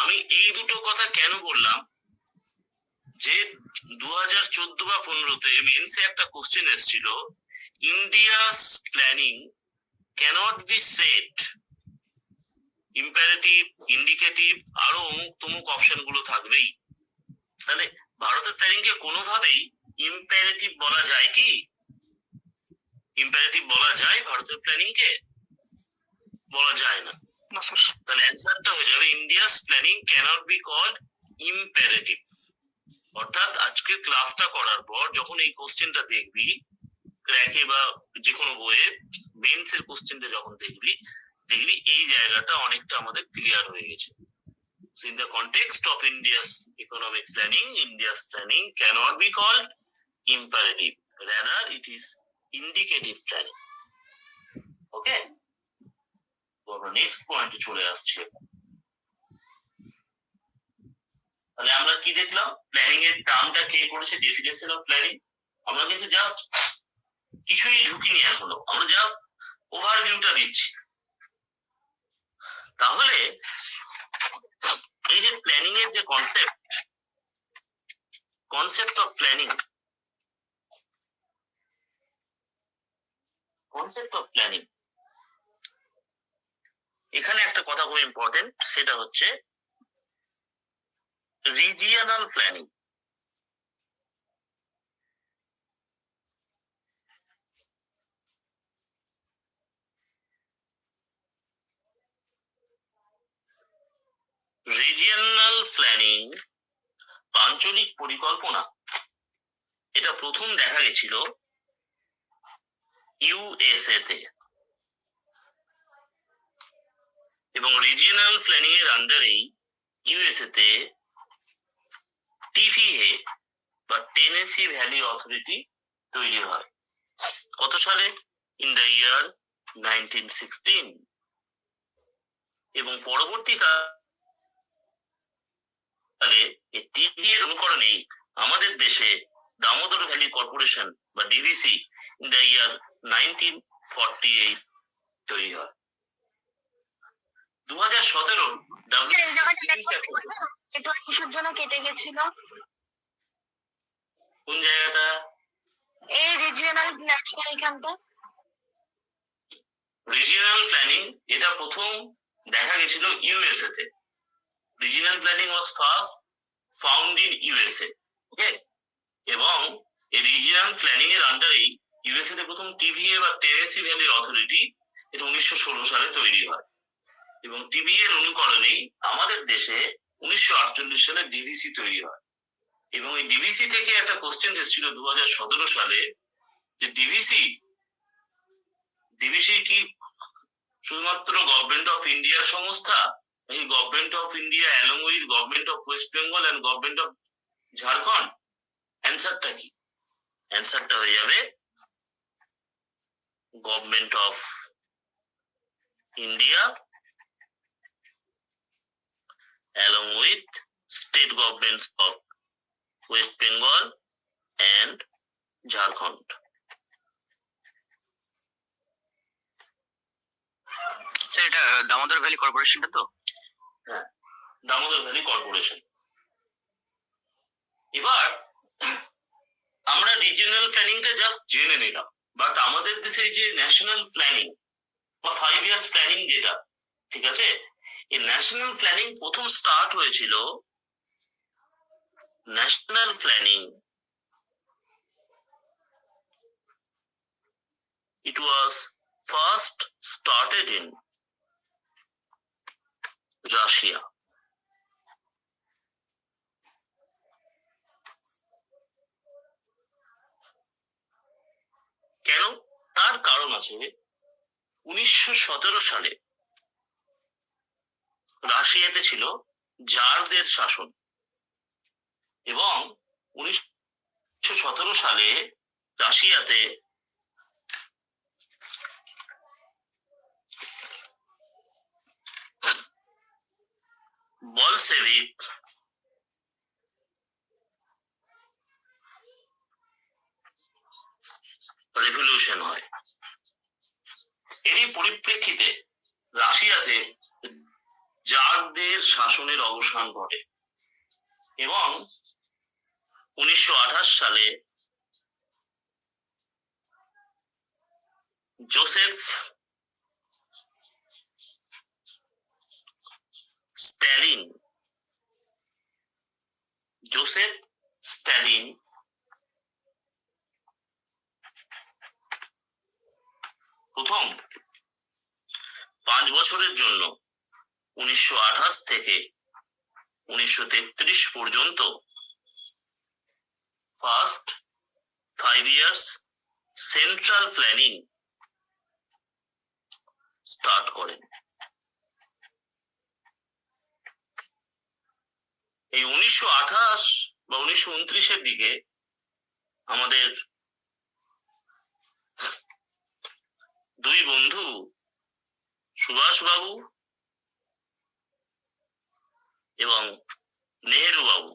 আমি এই দুটো কথা কেন বললাম, যে 2014 বা 15-তে মেন্সে একটা কোশ্চেন এসেছিল, India's planning cannot be said imperative, indicative, আরো অমুক তমুক অপশন গুলো থাকবেই। তাহলে ভারতের প্ল্যানিং কে কোনোভাবেই ইম্পারেটিভ বলা যায় কি? ইম্পারেটিভ বলা যায় ভারতের প্ল্যানিং কে? বলা যায় না। তাহলে অ্যান্সারটা হয়ে যাবে India's planning cannot be called imperative. অর্থাৎ আজকে ক্লাসটা করার পর যখন এই কোশ্চেনটা দেখবি ক্র্যাকে বা যে কোনো বইয়ে মেন্স এর কোশ্চেনটা যখন দেখবি এই জায়গাটা অনেকটা আমাদের ক্লিয়ার হয়ে গেছে। In the context of India's economic planning, India's planning cannot be called imperative. Rather, it is indicative planning. Okay? তো আমরা নেক্সট পয়েন্টে চলে আসছি। তাহলে আমরা কি দেখলাম? প্ল্যানিং এর টার্মটা কে করেছে, ডেফিনেশন অফ প্ল্যানিং। আমরা কিন্তু জাস্ট কিছুই ঢুকিনি এখনো, আমরা জাস্ট ওভারভিউটা দিচ্ছি। তাহলে এই যে প্ল্যানিং এর যে কনসেপ্ট অফ প্ল্যানিং, এখানে একটা কথা খুব ইম্পর্টেন্ট, সেটা হচ্ছে রিজিয়নাল প্ল্যানিং। রিজিয়নাল প্ল্যানিং, আঞ্চলিক পরিকল্পনা, এটা প্রথম দেখা গেছিল ইউএসএ তে, এবং রিজিয়নাল প্ল্যানিং এর আন্ডারেই ইউএসএ তে টিভিএ বা টেনেসি ভ্যালি অথরিটি তৈরি হয়। কত সালে? In the year 1916। এবং পরবর্তীকালে এই টিভিএ এর অনুকরণেই আমাদের দেশে দামোদর ভ্যালি কর্পোরেশন বা ডিভিসি ইন দ্য ইয়ার 1948 তৈরি হয়। 2017 কিসের জন্য কেটে গেছিল? কোন জায়গাটা? এই রিজিয়নাল প্ল্যানিং এখানটা। রিজিয়নাল প্ল্যানিং এটা প্রথম দেখা গেছিল ইউএসএ তে। Regional planning was first found in USA. Okay? এবং এই রিজিয়নাল প্ল্যানিং এর আন্ডারেই ইউএসএ তে প্রথম টিভিএ বা টেনেসি ভ্যালি অথরিটি এটা 1916 সালে তৈরি হয়। এবং টিভিএ এর অনুকরণেই আমাদের দেশে 1948 সালে ডিভিসি তৈরি হয়। এবং এই ডিভিসি থেকে একটা কোশ্চেন এসেছিল 2017 সালে, যে ডিভিসি কি শুধুমাত্র গভর্নমেন্ট অফ ইন্ডিয়ার সংস্থা? এই government of India along with government of West Bengal and government of Jharkhand? অ্যান্সারটা কি? অ্যান্সারটা হয়ে যাবে government of India along with state governments of West Bengal and Jharkhand. এটা দামোদর ভ্যালি কর্পোরেশনটা তো? হ্যাঁ, দামোদর ভ্যালি কর্পোরেশন। এবার আমরা রিজিয়নাল প্ল্যানিংটা জাস্ট জেনে নিলাম, বাট আমাদের দেশে যে ন্যাশনাল প্ল্যানিং বা 5 ইয়ার্স প্ল্যানিং যেটা, ঠিক আছে, এই ন্যাশনাল প্ল্যানিং প্রথম স্টার্ট হয়েছিল, national planning it was first started in Russia. কেন? তার কারণ আছে, 1917 সালে রাশিয়াতে ছিল জারদের শাসন, এবং 1917 সালে রাশিয়াতে বলসেভিক রেভলিউশন হয়। এরই পরিপ্রেক্ষিতে রাশিয়াতে জার মার্কদের শাসনের অবসান ঘটে এবং 1928 সালে জোসেফ স্ট্যালিন প্রথম 5 বছরের জন্য 1928 থেকে 1933 পর্যন্ত first 5 years central planning start করেন। এই 1928 বা 1929 দিকে আমাদের দুই বন্ধু সুভাষ বাবু এবং নেহেরু বাবু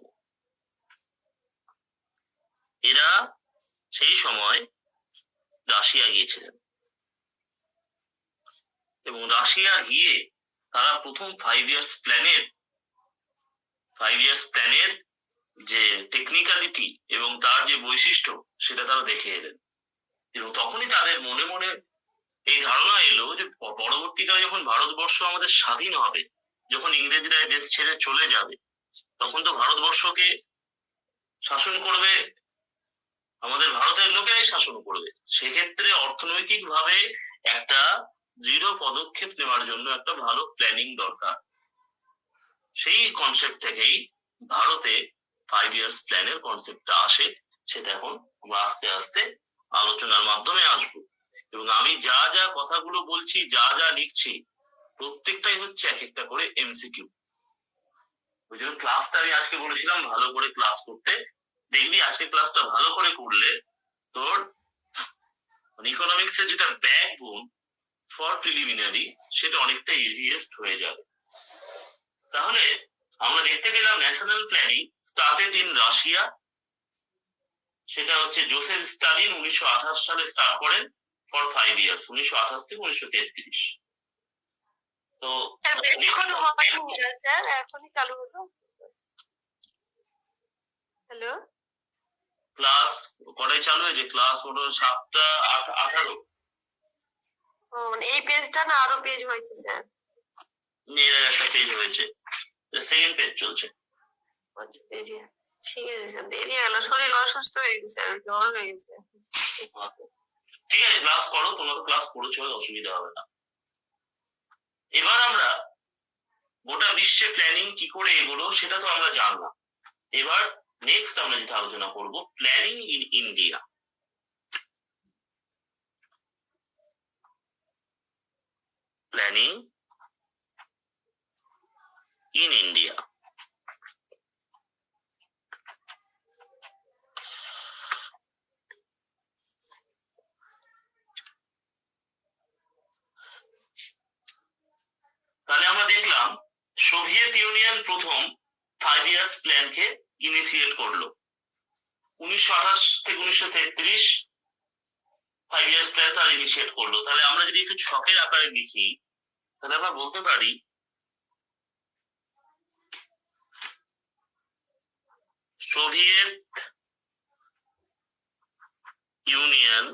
এরা সেই সময় রাশিয়া গিয়েছিলেন এবং রাশিয়া গিয়ে তারা প্রথম 5 ইয়ার্স প্ল্যানের যে টেকনিক্যালিটি এবং তার যে বৈশিষ্ট্য সেটা তারা দেখে এলেন এবং তখনই তাদের মনে মনে এই ধারণা এলো যে পরবর্তীকালে যখন ভারতবর্ষ আমাদের স্বাধীন হবে, যখন ইংরেজরা দেশ ছেড়ে চলে যাবে, তখন তো ভারতবর্ষকে শাসন করবে আমাদের ভারতের লোকেরাই শাসন করবে। সেক্ষেত্রে অর্থনৈতিক ভাবে একটা দৃঢ় পদক্ষেপ নেওয়ার জন্য একটা ভালো প্ল্যানিং দরকার। সেই কনসেপ্ট থেকেই ভারতে 5 ইয়ার্স প্ল্যানের কনসেপ্টটা আসে। সেটা এখন আমরা আস্তে আস্তে আলোচনার মাধ্যমে আসবো এবং আমি যা যা কথাগুলো বলছি, যা যা লিখছি, প্রত্যেকটাই হচ্ছে এক একটা করে এমসিকিউ। ওই জন্য ক্লাসটা আমি আজকে বলেছিলাম ভালো করে ক্লাস করতে। দেখবি আজকে ক্লাসটা ভালো করে করলে তোর ইকোনমিক্স এর যেটা ব্যাকবোন ফর প্রিলিমিনারি সেটা অনেকটা ইজিয়েস্ট হয়ে যাবে। তাহলে আমরা দেখতে পেলাম national planning started in Russia. সেটা হচ্ছে জোসেফ স্টালিন 1928 সালে স্টার্ট করেন ফর 5 ইয়ার্স, 1928 থেকে 1933। তো স্যার এখনই চালু হতো। হ্যালো, ক্লাস কটায় চালু হয়েছে? ক্লাস হলো 7:18। মানে এই পেজটা না আরো পেজ হয়েছে স্যার? এর একটা পেজ হয়েছে, সেকেন্ড পেজ চলছে। আচ্ছা পেজ, ঠিক আছে স্যার। দেরি হলো, শরীর অসুস্থ হয়ে গেছে, জ্বর হয়ে গেছে। ঠিক আছে, ক্লাস করো, তোমরা তো ক্লাস করেছো, অসুবিধা হবে না। এবার আমরা গোটা বিশ্বে প্ল্যানিং কি করে এগোলো সেটা তো আমরা জানলাম। এবার নেক্সট আমরা যেটা আলোচনা করব, planning in India. Planning in India. তাহলে আমরা দেখলাম সোভিয়েত ইউনিয়ন প্রথম 5 ইয়ার্স প্ল্যানকে ইনিশিয়েট করলো 1928 থেকে 1933। 5 ইয়ার্স প্ল্যান তারা ইনিশিয়েট করলো। তাহলে আমরা যদি একটু ছকের আকারে লিখি তাহলে আমরা বলতে পারি Soviet union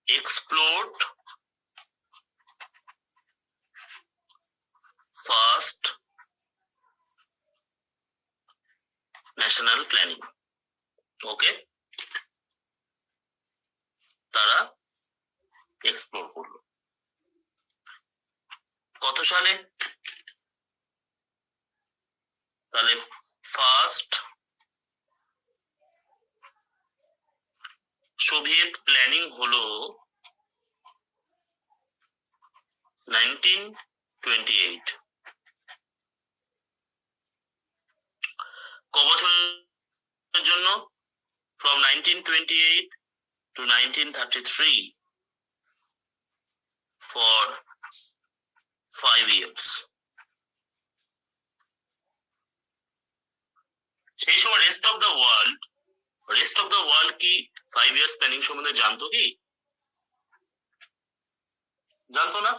explored first national planning. ওকে, তারা এক্সপ্লোর করলো কত সালে? তাহলে ফার্স্ট সোভিয়েত প্ল্যানিং হলো 1928। ক বছরের জন্য? from 1928 to 1933 for 5 years। সেই সময় রেস্ট অফ দ্য ওয়ার্ল্ড কি 5 ইয়ার্স প্ল্যানিং সম্বন্ধে জানতো কি? জানতো না।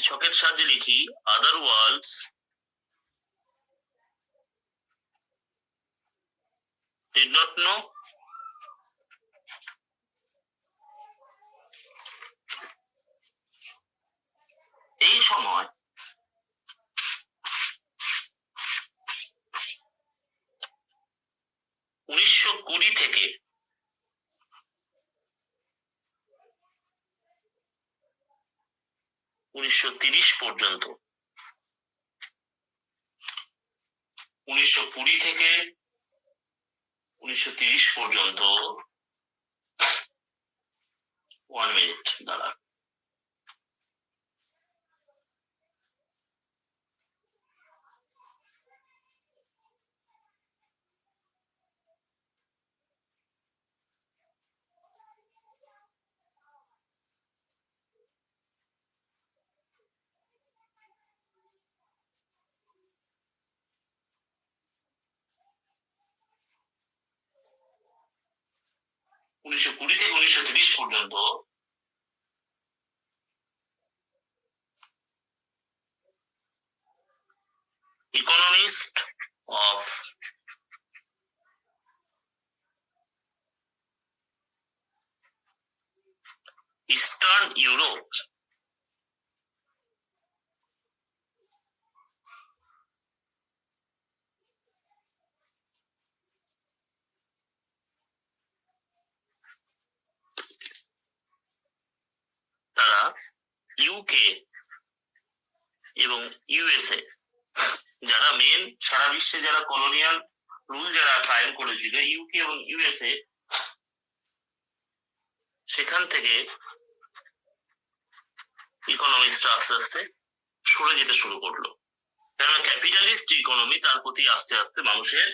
ছকের সাহায্যে লিখি আদার ওয়ার্ল্ডস did not know এই সময় উনিশশো কুড়ি থেকে উনিশশো তিরিশ পর্যন্ত 1920 থেকে 1930 পর্যন্ত 1 মিনিট দাঁড়া 1920 থেকে 1930 পর্যন্ত ইকোনমিস্ট অফ ইস্টার্ন ইউরোপ তারা ইউকে এবং ইউএসএ যারা মেন সারা বিশ্বে যারা কলোনিয়াল রুল যারা কায়েম করেছিল ইউকে এবং ইউএসএ সেখান থেকে ইকোনমিক্সটা আস্তে আস্তে সরে যেতে শুরু করলো কেননা ক্যাপিটালিস্ট ইকোনমি তার প্রতি আস্তে আস্তে মানুষের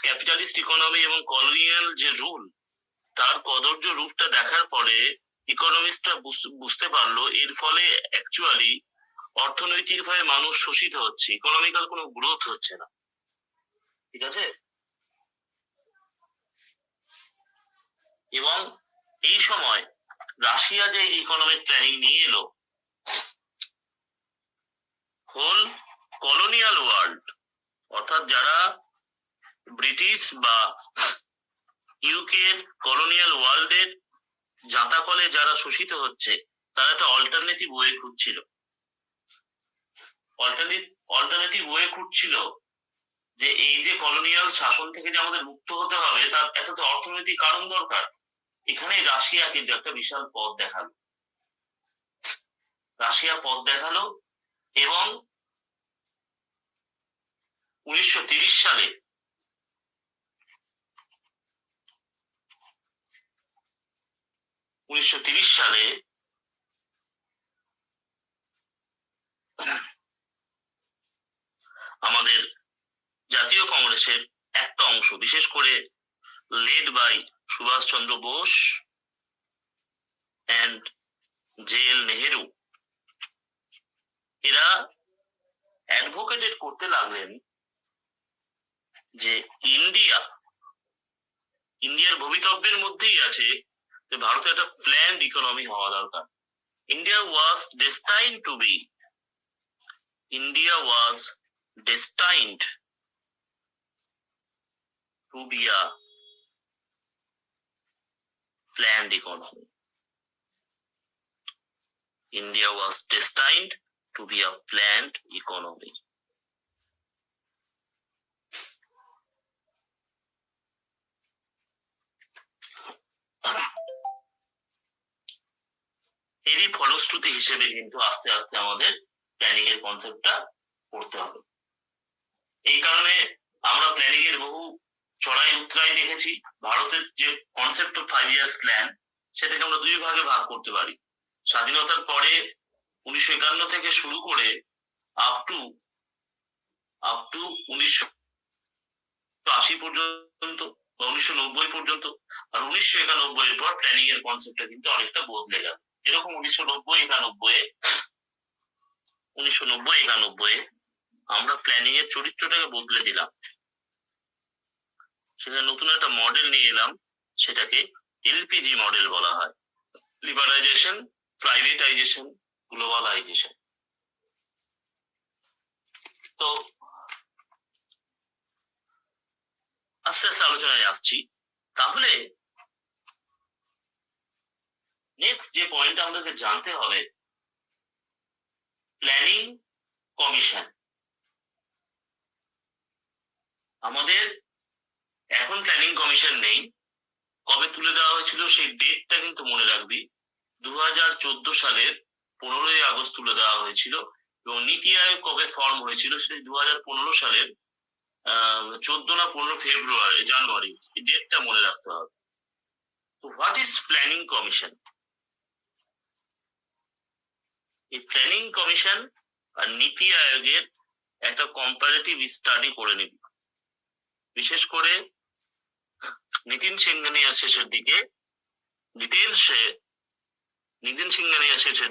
ক্যাপিটালিস্ট ইকোনমি এবং কলোনিয়াল যে রুল তার কদর্য রূপটা দেখার পরে ইকোনমিক্সটা বুঝতে পারলো এর ফলে অ্যাকচুয়ালি অর্থনৈতিকভাবে মানুষ শোষিত হচ্ছে ইকোনমিক্যাল কোনো গ্রোথ হচ্ছে না ঠিক আছে এবং এই সময় রাশিয়া যে ইকোনমিক প্ল্যানিং নিয়ে এলো হোল কলোনিয়াল ওয়ার্ল্ড অর্থাৎ যারা ব্রিটিশ বা ইউকের কলোনিয়াল ওয়ার্ল্ডের জাঁতাকলে যারা শোষিত হচ্ছে তারা একটা অল্টারনেটিভ ওয়ে খুঁজছিল অল্টারনেটিভ ওয়ে খুঁজছিল যে এই যে কলোনিয়াল শাসন থেকে যে আমাদের মুক্ত হতে হবে তার একটা তো অর্থনৈতিক কারণ দরকার এখানে রাশিয়া কিন্তু একটা বিশাল পথ দেখালো এবং 1930 সালে আমাদের জাতীয় কংগ্রেসের একটা অংশ বিশেষ করে led by Subhash Chandra Bose and JL Nehru এরা অ্যাডভোকেটেড করতে লাগলেন যে ইন্ডিয়ার ভবিতব্যের মধ্যেই আছে যে ভারতের একটা প্ল্যান্ড ইকোনমি হওয়া দরকার India was destined to be a planned economy. India was destined to be a planned economy. এরই ফলশ্রুতি হিসেবে কিন্তু আস্তে আস্তে আমাদের প্ল্যানিং এর কনসেপ্টটা পড়তে হবে এই কারণে আমরা প্ল্যানিং এর বহু চড়াই উতরাই দেখেছি ভারতের যে কনসেপ্ট অফ 5 ইয়ার্স প্ল্যান সেটাকে আমরা দুই ভাগে ভাগ করতে পারি স্বাধীনতার পরে 1951 থেকে শুরু করে আপ টু 1980 পর্যন্ত বা 1990 পর্যন্ত আর 1991 এর পর প্ল্যানিং এর কনসেপ্টটা কিন্তু অনেকটা বদলে গেল এরকম 1990-91 আমরা প্ল্যানিং এর চরিত্রটাকে বদলে দিলাম সেখানে নতুন একটা মডেল নিয়ে এলাম সেটাকে এলপিজি মডেল বলা হয় লিবারাইজেশন প্রাইভেটাইজেশন গ্লোবালাইজেশন তো আস্তে আস্তে আলোচনায় আসছি। তাহলে নেক্সট যে পয়েন্ট আমাদেরকে জানতে হবে, প্ল্যানিং কমিশন। আমাদের এখন প্ল্যানিং কমিশন নেই, কবে তুলে দেওয়া হয়েছিল সেই ডেটটা কিন্তু মনে রাখবি। 2014 সালের 15ই আগস্ট তুলে দেওয়া হয়েছিল, এবং নীতি আয়োগ কবে ফর্ম হয়েছিল সেটা 2015 সালের 14 না 15 ফেব্রুয়ারি জানুয়ারি, এই ডেটটা মনে রাখতে হবে। তো হোয়াট ইজ প্ল্যানিং কমিশন? এই প্ল্যানিং কমিশন আর নীতি আয়োগের একটা কম্পারেটিভ স্টাডি করে নিবি, বিশেষ করে নিতিন সিংহানিয়া শেষের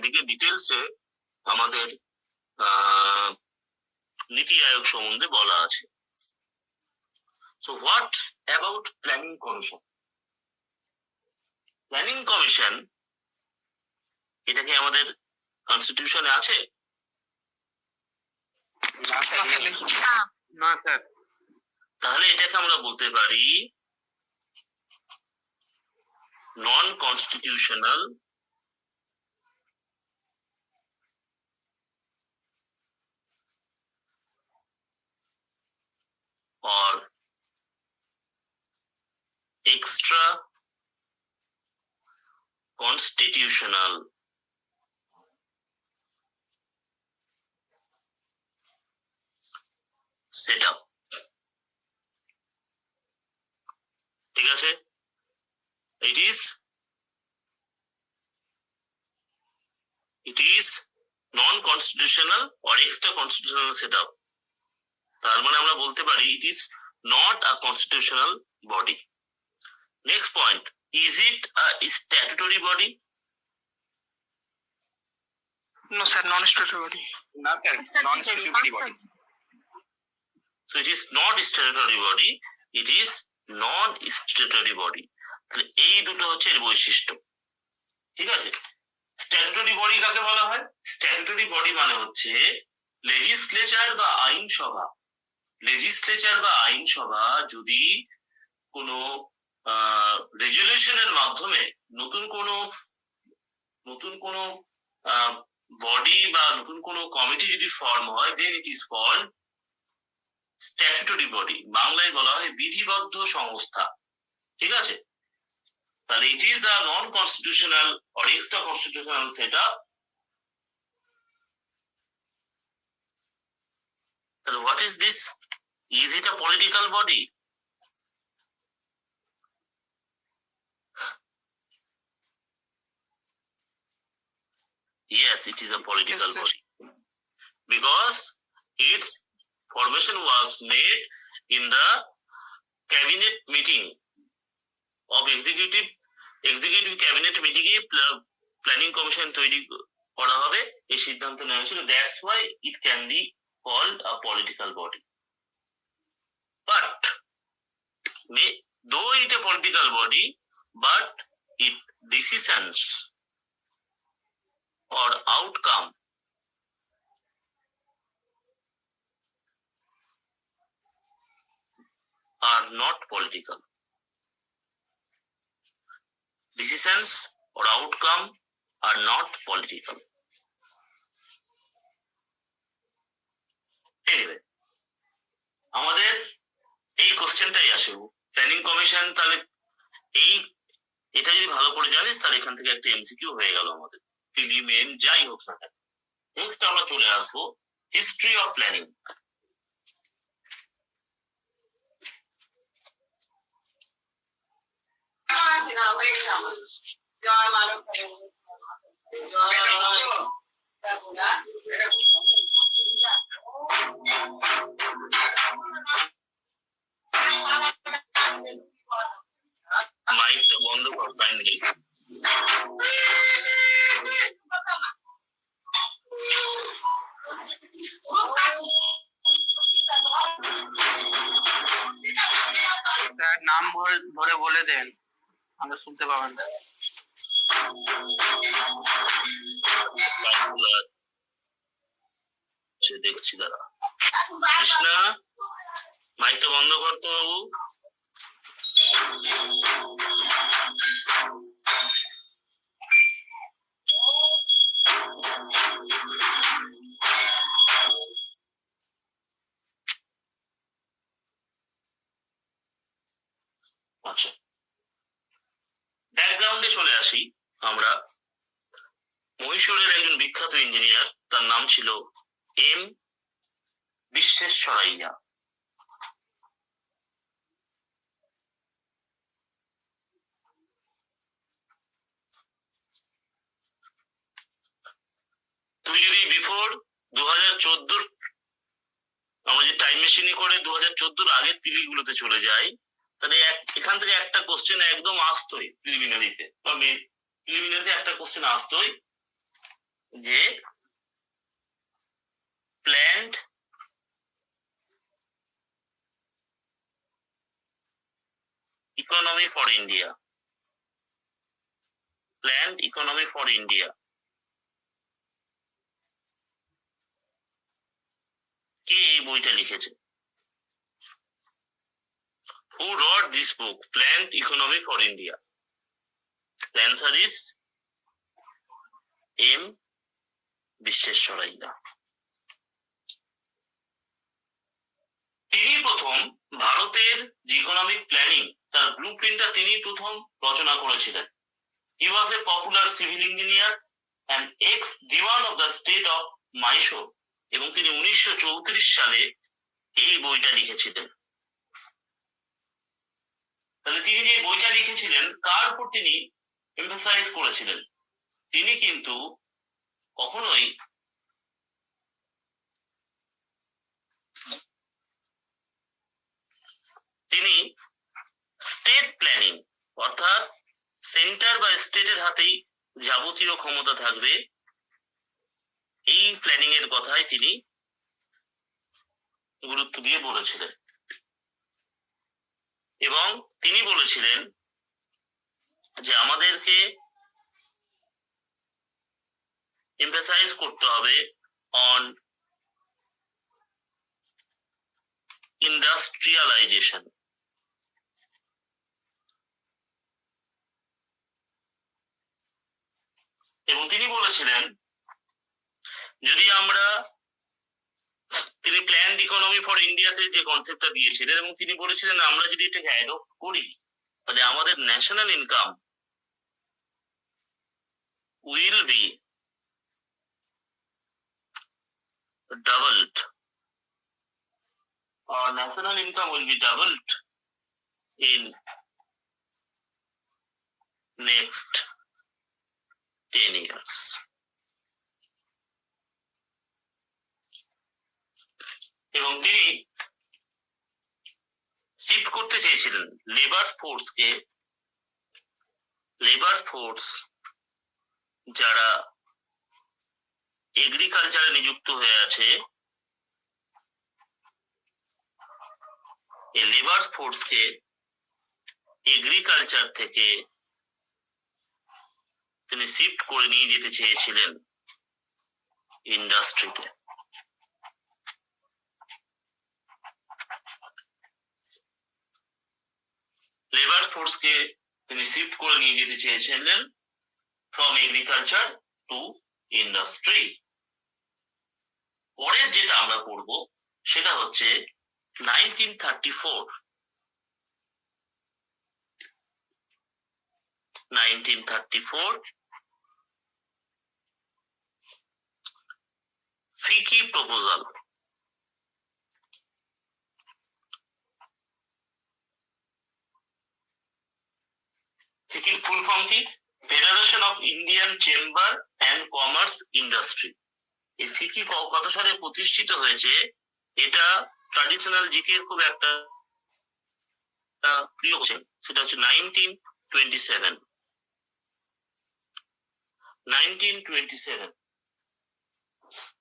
দিকে ডিটেলসে আমাদের নীতি আয়োগ সম্বন্ধে বলা আছে। So what about planning commission? Planning commission এটা কি আমাদের কনস্টিটিউশনে আছে? না স্যার। তাহলে এটাকে আমরা বলতে পারি নন constitutional or extra constitutional setup। ঠিক আছে, it is non-constitutional or extra constitutional setup। তার মানে আমরা বলতে পারি it is not a constitutional body। Next point, is it a statutory body? No sir, non-statutory body. No sir, non-statutory body. So it is not a statutory body, it is non-statutory body। তাহলে এই দুটো হচ্ছে এর বৈশিষ্ট্য। ঠিক আছে, statutory body কাকে বলা হয়? স্ট্যাটুটরি বডি মানে হচ্ছে লেজিসলেচার বা আইনসভা। লেজিসলেচার বা আইনসভা যদি কোনো রেজুলেশনের মাধ্যমে নতুন কোনো বডি বা নতুন কোনো কমিটি যদি ফর্ম হয়, then it is called statutory body. বাংলায় বলা হয় বিধিবদ্ধ সংস্থা। ঠিক আছে, তাহলে it is a non constitutional or extra constitutional setup. তাহলে what is this? Is it a political body? Yes, it is a political body because its formation was made in the cabinet meeting of executive cabinet meeting এ planning commission তৈরি করা হবে, এই সিদ্ধান্ত নেওয়া হয়েছিল। That's why it can be called a political body. But though it a political body, but its decisions or outcome are not political. Decisions or outcome are not political. Anyway, আমাদের এই কোশ্চেনটাই আসে, প্ল্যানিং কমিশন। তাহলে এটা যদি ভালো করে জানিস তাহলে এখান থেকে একটা এমসিকিউ হয়ে গেল আমাদের, প্রিলিমিন যাই হোক না কেন। নেক্সট আমরা চলে আসবো হিস্ট্রি অফ প্ল্যানিং। মাইকটা বন্ধ কর কাইন্ডলি। নাম ধরে বলে দেন, আমরা শুনতে পাবেন না। দেখছি দাঁড়া। কৃষ্ণা মাইকটা বন্ধ করতো বাবু। আচ্ছা, ব্যাকগ্রাউন্ডে চলে আসি আমরা। মহীশূরের একজন বিখ্যাত ইঞ্জিনিয়ার, তার নাম ছিল এম বিশ্বেশ্বরাইয়া। তুই যদি বিফোর 2014 আমরা যে টাইম মেশিনে করে 2014 আগের গুলোতে চলে যাই, তাহলে এখান থেকে একটা কোশ্চেন একদম আসতোই প্রিলিমিনারিতে, তবে প্রিলিমিনারিতে একটা কোশ্চেন আসতোই যে planned economy for India, planned economy for India কে এই বইটা লিখেছে? Who wrote this book, Planned Economy for India? The answer is M. বিশ্বেশ্বরাইয়া। তিনি প্রথম ভারতের যে ইকোনমিক প্ল্যানিং তার ব্লুপ্রিন্টটা তিনি প্রথম রচনা করেছিলেন। He was a popular civil engineer and ex-Diwan of the state of Mysore, এবং তিনি 1934 সালে এই বইটা লিখেছিলেন। তাহলে তিনি যে বইটা লিখেছিলেন কার উপর তিনি এমফাসাইজ করেছিলেন? তিনি কিন্তু কখনোই তিনি স্টেট প্ল্যানিং, অর্থাৎ সেন্টার বা স্টেটের হাতেই যাবতীয় ক্ষমতা থাকবে, এই প্ল্যানিং এর কথাই তিনি গুরুত্ব দিয়ে বলেছিলেন। এবং তিনি বলেছিলেন যে আমাদেরকে এমফাসাইজ করতে হবে অন ইন্ডাস্ট্রিয়ালাইজেশন। এবং তিনি বলেছিলেন যদি আমরা, তিনি প্ল্যান্ড ইকোনমি ফর ইন্ডিয়াতে যে কনসেপ্টটা দিয়েছিলেন, এবং তিনি বলেছিলেন আমরা যদি এটাকে অ্যাডপ্ট করি তাহলে আমাদের national income will be doubled. Our national income will be doubled in next 10 years. এবং তিনি শিফট করতে চেয়েছিলেন লেবার ফোর্স যারা এগ্রিকালচারে নিযুক্ত হয়ে আছে, এই লেবার ফোর্সকে এগ্রিকালচার থেকে তিনি শিফট করে নিয়ে যেতে চেয়েছিলেন ইন্ডাস্ট্রিতে। লেবার ফোর্সকে তিনি শিফট করে নিয়ে যেতে চেয়েছিলেন ফ্রম এগ্রিকালচার টু ইন্ডাস্ট্রি। পরের যেটা আমরা পড়বো সেটা হচ্ছে 1934 ফিকি প্রপোজাল। ফিকির ফুল ফর্ম কি? Federation of Indian chamber and commerce industry. এই ফিকি কত সালে প্রতিষ্ঠিত হয়েছে? এটা ট্র্যাডিশনাল জিকে এর খুব একটা প্রিয় কোশ্চেন, সেটা হচ্ছে 1927।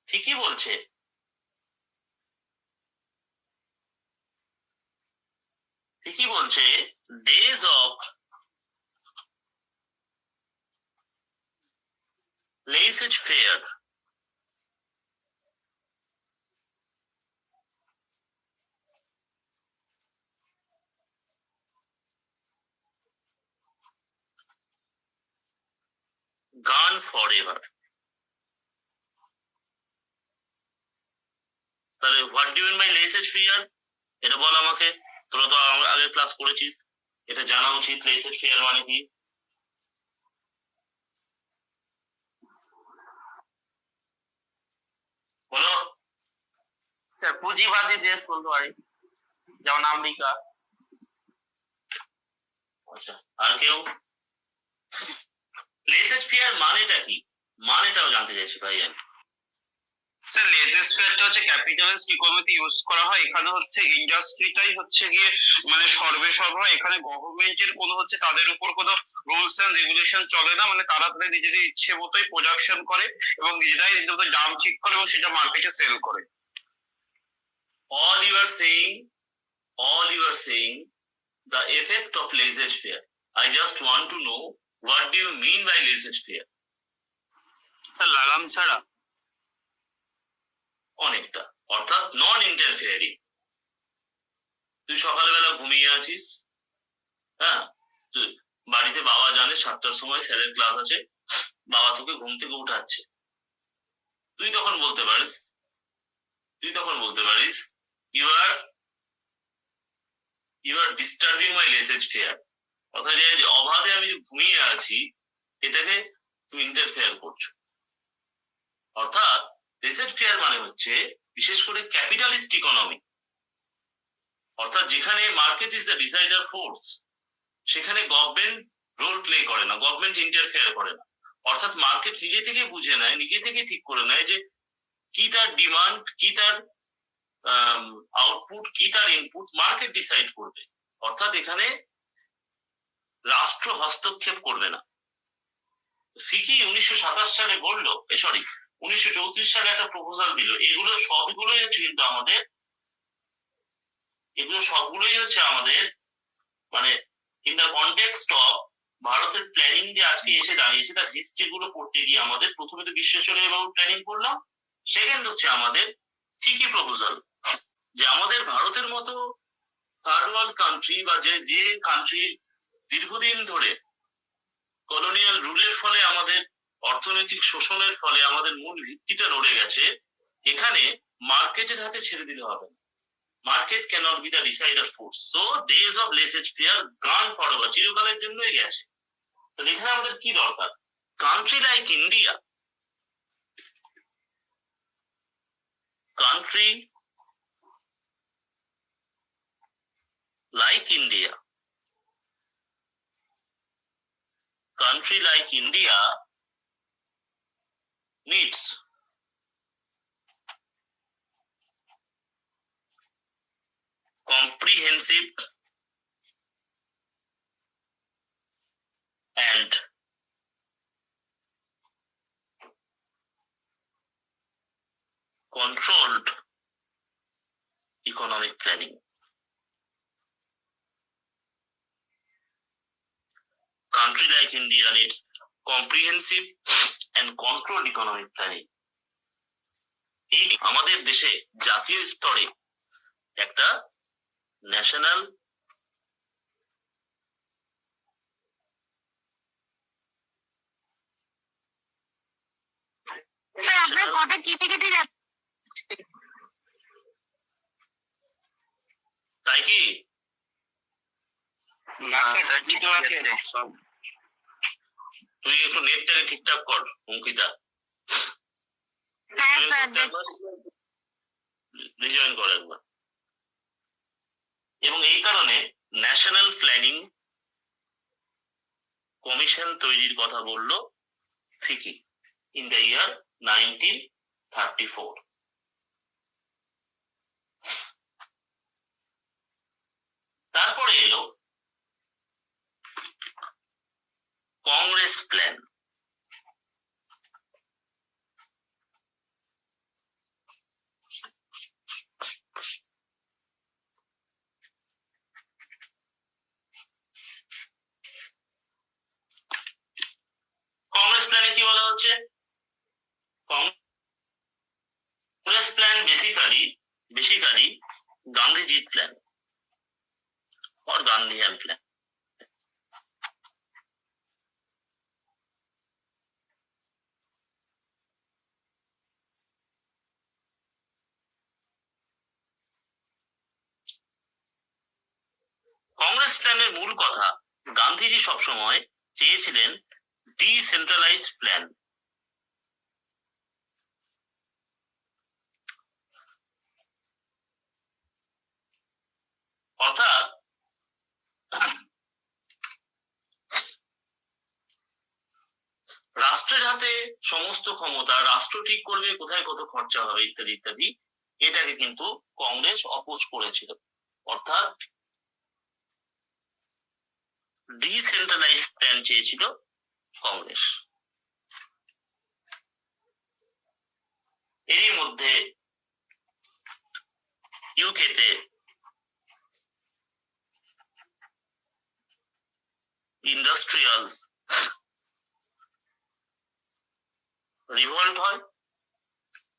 ফিকি বলছে days of laissez faire gone forever. তাহলে what do you mean by laissez faire, এটা বল আমাকে। তোরা তো আগের ক্লাস করেছিস, এটা জানা উচিত লেসেজ ফেয়ার মানে কি। বলো। স্যার পুঁজিবাদী দেশ বলতে পারি, যেমন আমেরিকা। আচ্ছা, আর কেউ? লেসেজ ফেয়ার মানেটা কি, মানেটাও জানতে চাইছি ভাই আমি। স্যার লেজেস ফেয়ারটা হচ্ছে ক্যাপিটালিস্ট ইকোনমিতে ইউজ করা হয়। এখানে হচ্ছে ইন্ডাস্ট্রিটাই হচ্ছে গিয়ে মানে সর্বেসর্বা, এখানে গভর্নমেন্টের কোনো হচ্ছে তাদের উপর কোনো রুলস এন্ড রেগুলেশন চলে না, মানে তারা তাদের নিজেদের ইচ্ছে মতোই প্রোডাকশন করে এবং নিজেরাই নিজেদের মতো দাম ঠিক করে এবং সেটা মার্কেটে সেল করে। all you are saying the effect of laissez-faire. I just want to know what do you mean by laissez-faire? Sir লাগাম ছাড়া। অনেকটা, অর্থাৎ নন ইন্টারফেয়ারিং। তুই সকালবেলা ঘুমিয়ে আছিস, হ্যাঁ, বাড়িতে বাবা জানে 7টার সময় স্যারের ক্লাস আছে, বাবা তোকে ঘুম থেকে উঠাচ্ছে, তুই তখন বলতে পারিস ইউ আর ডিস্টার্বিং মাই লেসেজ-ফেয়ার। অর্থাৎ যে অবাধে আমি যে ঘুমিয়ে আছি এটাকে তুমি ইন্টারফেয়ার করছো। অর্থাৎ লেসেজ-ফেয়ার মানে হচ্ছে বিশেষ করে ক্যাপিটালিস্ট ইকোনমি, অর্থাৎ যেখানে market is the decider force, সেখানে গভর্নমেন্ট রোল প্লে করে না, গভর্নমেন্ট ইন্টারফেয়ার করে না। অর্থাৎ মার্কেট নিজে থেকে বুঝে নেয়, নিজে থেকে ঠিক করে নেয় যে কি তার ডিমান্ড, কি তার আউটপুট, কি তার ইনপুট, মার্কেট ডিসাইড করবে। অর্থাৎ এখানে রাষ্ট্র হস্তক্ষেপ করবে না। ফিকি 1927 সালে বললো, 1934 সালে একটা প্রপোজাল দিল। এগুলো সবগুলোই হচ্ছে কিন্তু আমাদের মানে ইন দ্য কনটেক্সট অফ ভারতের প্ল্যানিং যে আজকে এসে দাঁড়িয়েছে, তার হিস্ট্রি গুলো পড়তে গিয়ে আমাদের প্রথমে তো বিশ্বেশ্বরৈয়া বাবু প্ল্যানিং করলাম, সেকেন্ড হচ্ছে আমাদের ফিকি প্রপোজাল, যে আমাদের ভারতের মতো থার্ড ওয়ার্ল্ড কান্ট্রি বা যে কান্ট্রি দীর্ঘদিন ধরে কলোনিয়াল রুলের ফলে আমাদের অর্থনৈতিক শোষণের ফলে আমাদের মূল ভিত্তিটা নড়ে গেছে, এখানে মার্কেটের হাতে ছেড়ে দিলে হবে না। Market cannot be the decider force. So days of laissez faire gone forever, চিরকালের জন্যই গেছে। তো এখানে আমাদের কি দরকার? Country like India, country like India needs comprehensive and controlled economic planning. Country like India needs comprehensive and controlled economic planning. এই আমাদের দেশে জাতীয় স্তরে একটা ন্যাশনাল তাই কি? তুই একটু নেটটাকে ঠিকঠাক কর অঙ্কিতা, রিজয়েন কর একবার। এবং এই কারণে ন্যাশনাল প্ল্যানিং কমিশন তৈরির কথা বলল ফিকি ইন দ্য ইয়ার 1934। তারপরে এলো কংগ্রেস প্ল্যান। কংগ্রেস প্ল্যানে কি বলা হচ্ছে? কংগ্রেস প্ল্যান বেসিক্যালি গান্ধীজির plan or Gandhian plan. Congress প্ল্যানের মূল কথা, গান্ধীজি সবসময় চেয়েছিলেন ডিসেন্ট্রালাইজ প্ল্যান। অর্থাৎ রাষ্ট্রের হাতে সমস্ত ক্ষমতা, রাষ্ট্র ঠিক করবে কোথায় কত খরচা হবে ইত্যাদি ইত্যাদি, এটাকে কিন্তু কংগ্রেস অপোজ করেছিল। অর্থাৎ ডিসেন্ট্রালাইজ প্ল্যান চেয়েছিল কংগ্রেস। এরই মধ্যে ইউকেতে ইন্ডাস্ট্রিয়াল রিভল্ট হয়।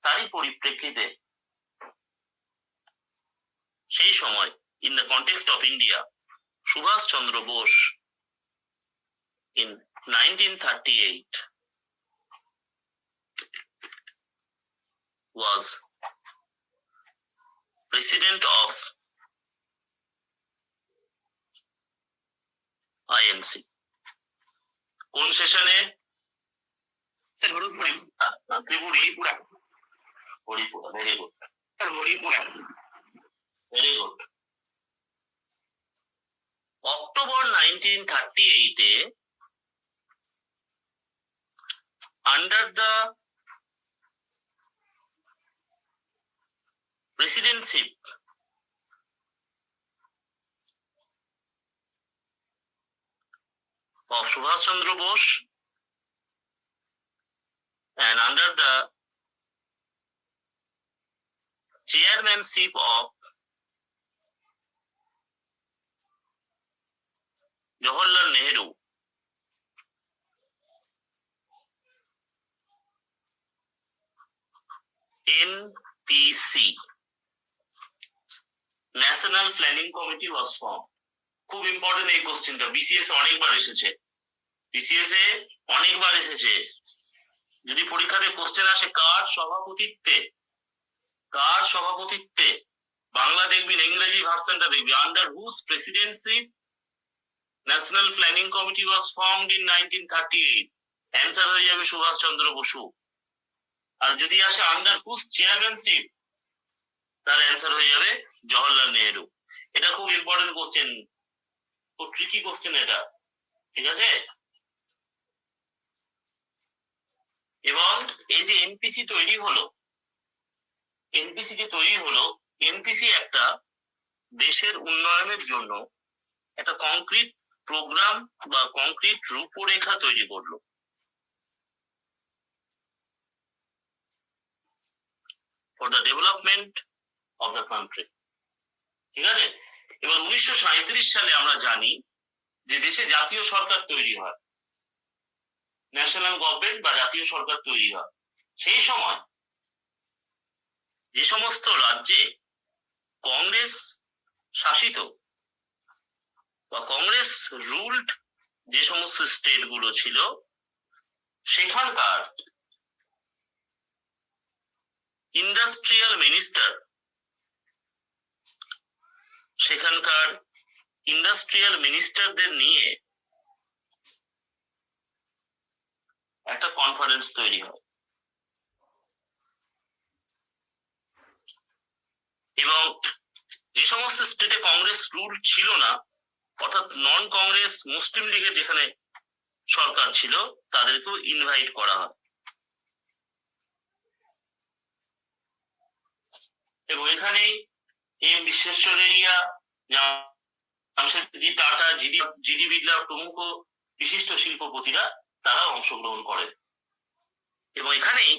তারই পরিপ্রেক্ষিতে সেই সময় in the context of India, Subhash Chandra Bose in 1938 was president of INC. কোন সেশনে? Haripura. Very good, very good. October 1938 under the presidency of Subhash Chandra Bose and under the chairmanship of Jawaharlal Nehru, NPC, National Planning Committee was formed. খুব important এই কোশ্চেনটা, BCS অনেকবার এসেছে, BCS এ অনেকবার এসেছে। যদি পরীক্ষাতে কোশ্চেন আসে কার সভাপতিত্বে, বাংলা দেখবি না, ইংরেজি ভার্সনটা দেখবি, under whose presidency national planning committee was formed in 1938, answer হয়ে যাবে সুভাষ চন্দ্র বসু। আর যদি আসে আন্ডার হুজ চেয়ারম্যানশিপ, তার অ্যান্সার হয়ে যাবে জওহরলাল নেহেরু। এটা খুব ইম্পর্টেন্ট কোশ্চেন, খুব ট্রিকি কোশ্চেন এটা, ঠিক আছে? এবং এই যে এনপিসি তৈরি হলো, এনপিসি একটা দেশের উন্নয়নের জন্য একটা কংক্রিট প্রোগ্রাম বা কংক্রিট রূপরেখা তৈরি করলো। For the development of the country, ঠিক আছে? এবার 1937 সালে আমরা জানি যে দেশে জাতীয় সরকার তৈরি হয়, ন্যাশনাল গভর্নমেন্ট বা জাতীয় সরকার তৈরি হয়। সেই সময় যে সমস্ত রাজ্যে কংগ্রেস শাসিত বা কংগ্রেস রুলড যে সমস্ত স্টেট গুলো ছিল, সেখানকার ইন্ডাস্ট্রিয়াল মিনিস্টারদের নিয়ে একটা কনফারেন্স তৈরি হয় এবং যে সমস্ত স্টেটে কংগ্রেস রুল ছিল না, অর্থাৎ নন কংগ্রেস মুসলিম লীগের যেখানে সরকার ছিল, তাদেরকেও ইনভাইট করা হয়। এবং এখানেই এম বিশ্বেশ্বরাইয়া, জামশেদজি টাটা, জিডি বিড়লা প্রমুখ বিশিষ্ট শিল্পপতিরা তারা অংশগ্রহণ করেন। এবং এখানেই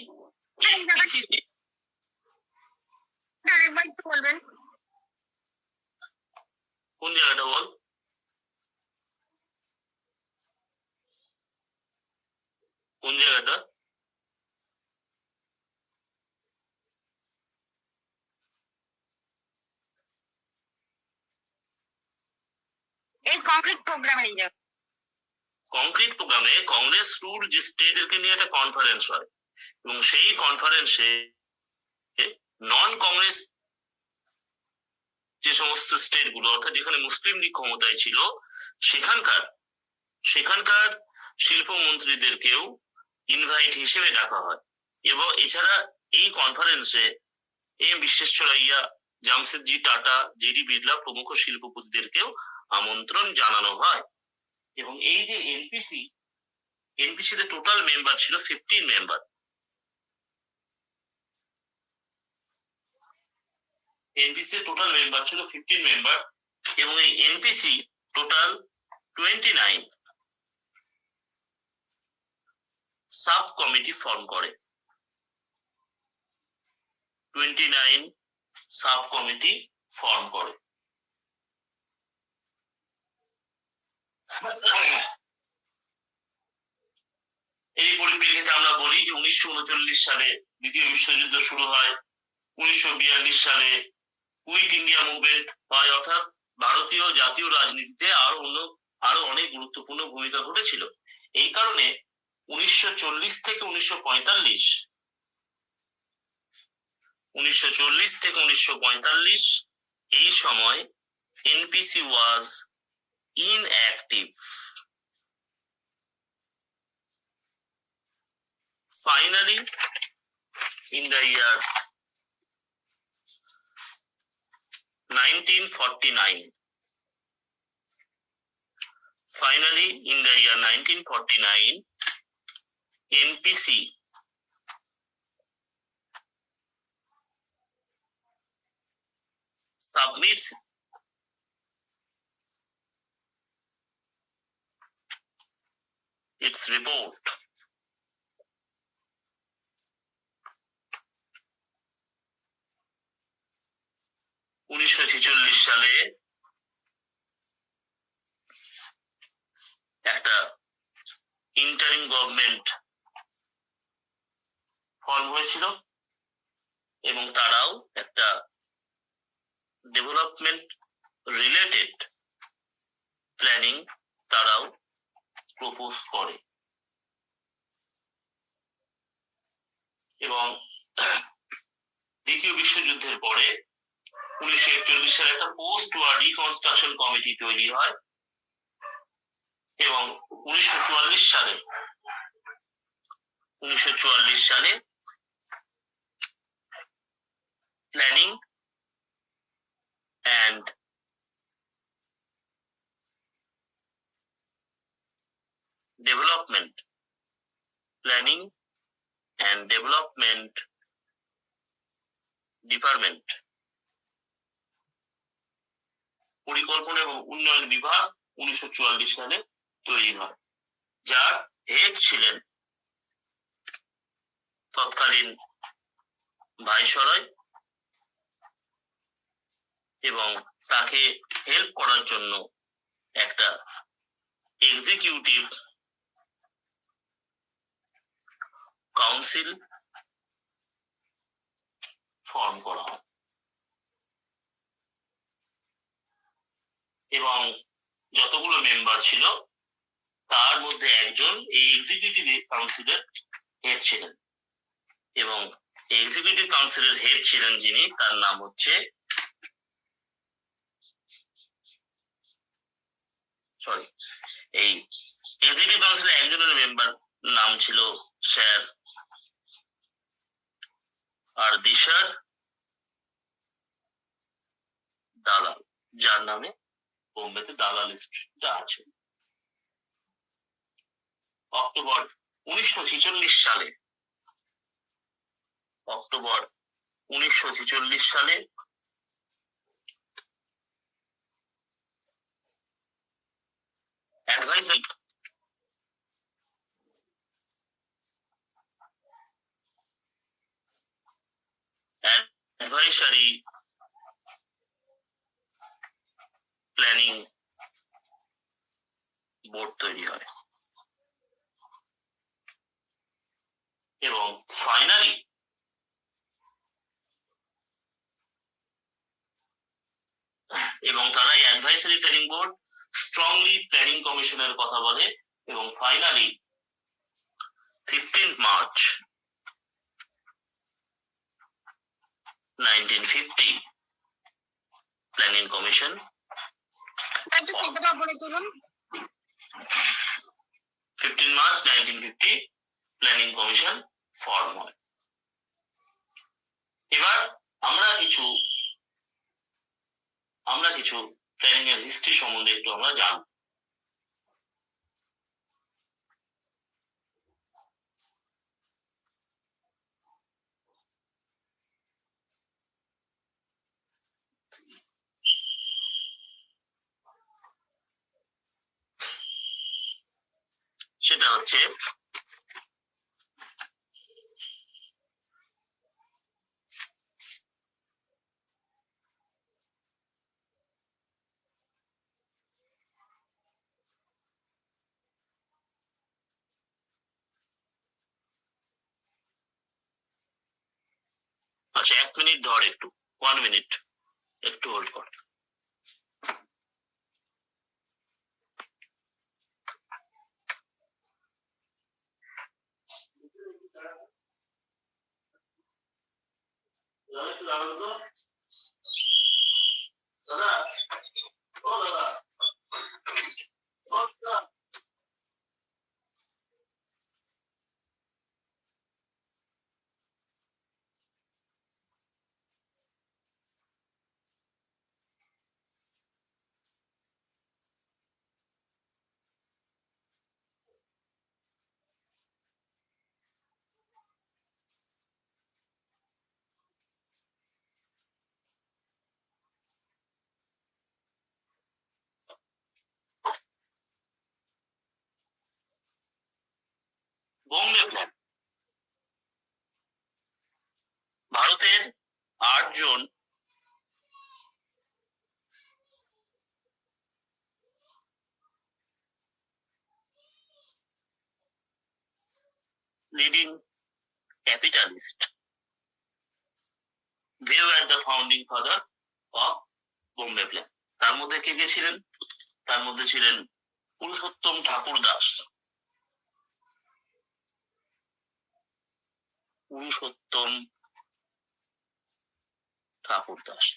কোন জায়গাটা বল? কোন জায়গাটা? এই কংক্রিট প্রোগ্রামে কংগ্রেস রুল যে স্টেটকে নিয়ে একটা কনফারেন্স হয় এবং সেই কনফারেন্সে নন কংগ্রেস যে সমস্ত স্টেট গুলো অর্থাৎ যেখানে মুসলিম লীগ ক্ষমতায় ছিল সেখানকার শিল্পমন্ত্রীদেরকেও ইনভাইট হিসেবে ডাকা হয়। এবং এছাড়া এই কনফারেন্সে এম বিশ্বেশ্বরাইয়া, জামশেদজি টাটা, জেডি বিড়লা প্রমুখ শিল্পপতিদেরকেও আমন্ত্রণ জানানো হয়। এবং এই যে এনপিসি তে টোটাল মেম্বার ছিল 15 মেম্বার। এনপিসি তে টোটাল মেম্বার ছিল 15 মেম্বার এবং এই NPC total 29 sub committee form করে। 29 সাব কমিটি ফর্ম করে। এই পরিপ্রেক্ষিতে আমরা বলি যে 1939 সালে দ্বিতীয় বিশ্বযুদ্ধ শুরু হয়। 1942 সালে কুইট ইন্ডিয়া মুভমেন্ট হয়, অর্থাৎ ভারতীয় জাতীয় রাজনীতিতে আরো অনেক গুরুত্বপূর্ণ ভূমিকা ঘটেছিল। এই কারণে 1940 থেকে 1945 এই সময় NPC was inactive. Finally, in the year 1949, NPC submits its report সালে একটা ইন্টারিম গভর্নমেন্ট ফর্ম হয়েছিল এবং তারাও একটা ডেভেলপমেন্ট রিলেটেড প্ল্যানিং তারাও প্রপোজ করে। এবং দ্বিতীয় বিশ্বযুদ্ধের পরে 1941 সালে একটা পোস্ট ওয়ার রিকনস্ট্রাকশন কমিটি তৈরি হয় এবং 1944 সালে প্ল্যানিং অ্যান্ড ডেভেলপমেন্ট ডিপার্টমেন্ট, পরিকল্পনা এবং উন্নয়ন বিভাগ 1944 সালে তৈরি হয়, যার হেড ছিলেন তৎকালীন ভাইসরয় এবং তাকে হেল্প করার জন্য একটা এক্সিকিউটিভ কাউন্সিল ফর্ম করা হয়। এবং যতগুলো মেম্বার ছিল তার মধ্যে একজন এই এক্সিকিউটিভ কাউন্সিলের হেড ছিলেন এবং এক্সিকিউটিভ কাউন্সিলের হেড ছিলেন যিনি, তার নাম হচ্ছে এই এক্সিকিউটিভ কাউন্সিলের একজনের মেম্বার নাম ছিল স্যার আরদিশার দালাল, যার নামে বোম্বেতে দালাল স্ট্রিটটা আছে। অক্টোবর 1946 সালে অ্যাডভাইসারি প্ল্যানিং বোর্ড তৈরি হয় এবং ফাইনালি তারা advisory planning board strongly planning কমিশনের কথা বলে এবং finally 15 March 1950 planning commission, 15 March 1950 planning commission form হয়। এবার আমরা কিছু প্ল্যানিং এর হিস্ট্রি সম্বন্ধে একটু আমরা জানব। সেটা হচ্ছে আচ্ছা, 1 মিনিট ধর, একটু 1 মিনিট একটু হোল্ড কর। দাদা, ও দাদা, ও দাদা। বোম্বে প্ল্যান, ভারতের 8 জন leading capitalist, they were the founding father of Bombay plan. তার মধ্যে কে কে ছিলেন? তার মধ্যে ছিলেন পুরুষোত্তম ঠাকুর দাস, পুরুষোত্তম ঠাকুর Das.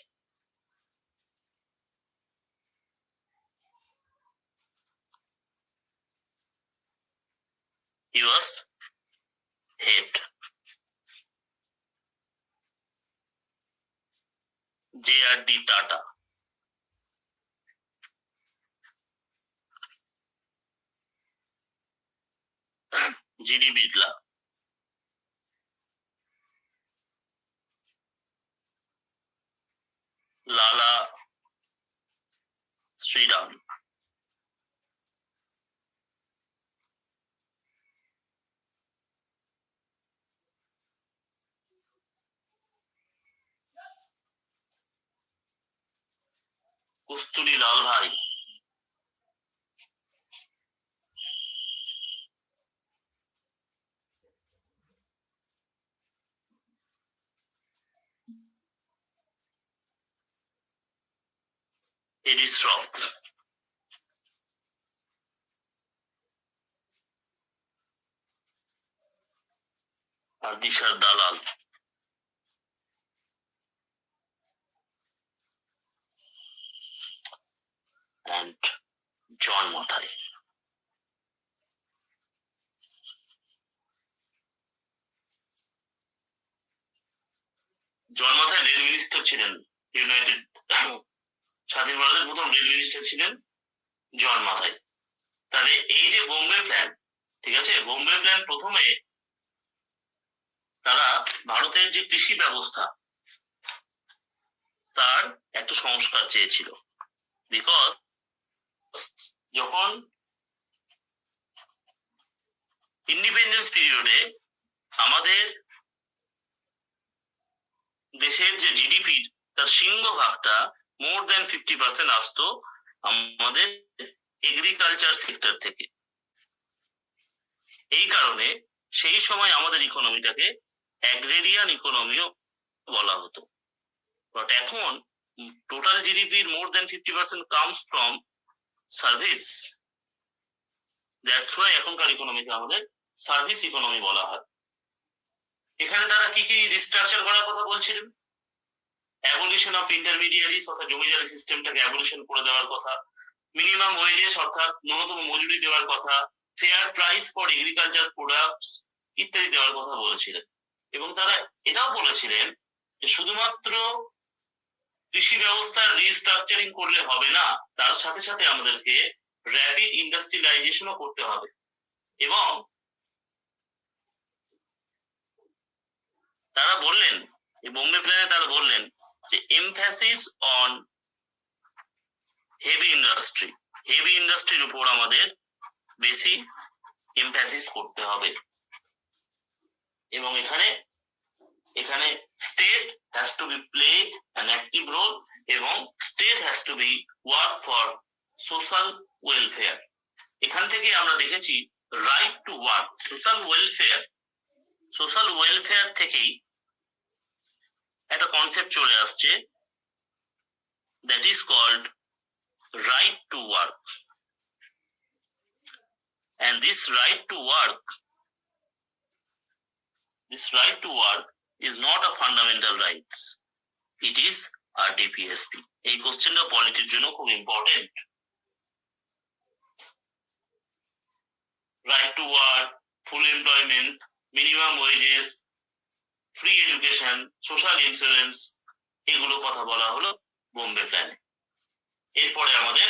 He was head. J.R.D. Tata, G.D. Birla, Lala Sriram, কস্তুরী লাল ভাই, এডি শ্রফ, আর দিশার দালাল, and জন মাথাই। জন মাথাই রেল মিনিস্টার ছিলেন, ইউনাইটেড স্বাধীন ভারতের প্রথম রেল মিনিস্টার ছিলেন জন মাথাই। তাহলে এই যে বোম্বে প্ল্যান, ঠিক আছে, বোম্বে প্ল্যান প্রথমে তারা ভারতের যে কৃষি ব্যবস্থা তার একটা সংস্কার চেয়েছিল। বিকজ যখন ইন্ডিপেন্ডেন্স পিরিয়ডে আমাদের দেশের যে জিডিপি তার সিংহভাগটা মোর দ্যান 50% আসতো আমাদের এগ্রিকালচার সেক্টর থেকে। এই কারণে সেই সময় আমাদের ইকোনমিটাকে অ্যাগ্রেরিয়ান ইকোনমিও বলা হতো। বাট এখন টোটাল জিডিপির more than 50% comes from service. That's why এখনকার ইকোনমিকে আমাদের সার্ভিস ইকোনমি বলা হয়। এখানে তারা কি কি রিস্ট্রাকচার করার কথা বলছিলেন? অ্যাবলিশন অফ ইন্টারমিডিয়ারিজ অর্থাৎ জমিদারি সিস্টেমটাকে অ্যাবলিশন করে দেওয়ার কথা, মিনিমাম ওয়েজেস অর্থাৎ ন্যূনতম মজুরি দেওয়ার কথা, fair price for agriculture products ইত্যাদি দেওয়ার কথা বলেছিলেন। এবং তারা এটাও বলেছিলেন যে শুধুমাত্র কৃষি ব্যবস্থার রিস্ট্রাকচারিং করলে হবে না, তার সাথে সাথে আমাদেরকে র্যাপিড ইন্ডাস্ট্রিয়ালাইজেশনও করতে হবে। এবং তারা বললেন, এই বোম্বে প্ল্যানে তারা বললেন যে emphasis on heavy industry, heavy ইন্ডাস্ট্রির উপর আমাদের বেশি এমফ্যাসিস করতে হবে। এবং এখানে state has to be play an active role এবং state has to be work for social welfare. এখান থেকে আমরা দেখেছি right to work, social welfare থেকেই একটা কনসেপ্ট চলে আসছে, that is called right to work. And this right to work is not a fundamental rights, it is a DPSP. এই কোশ্চেনটা পলিটির জন্য খুব important. Right to work, full employment, minimum wages, free education, social insurance, এগুলো কথা বলা হলো বোম্বে প্ল্যানে। এরপরে আমাদের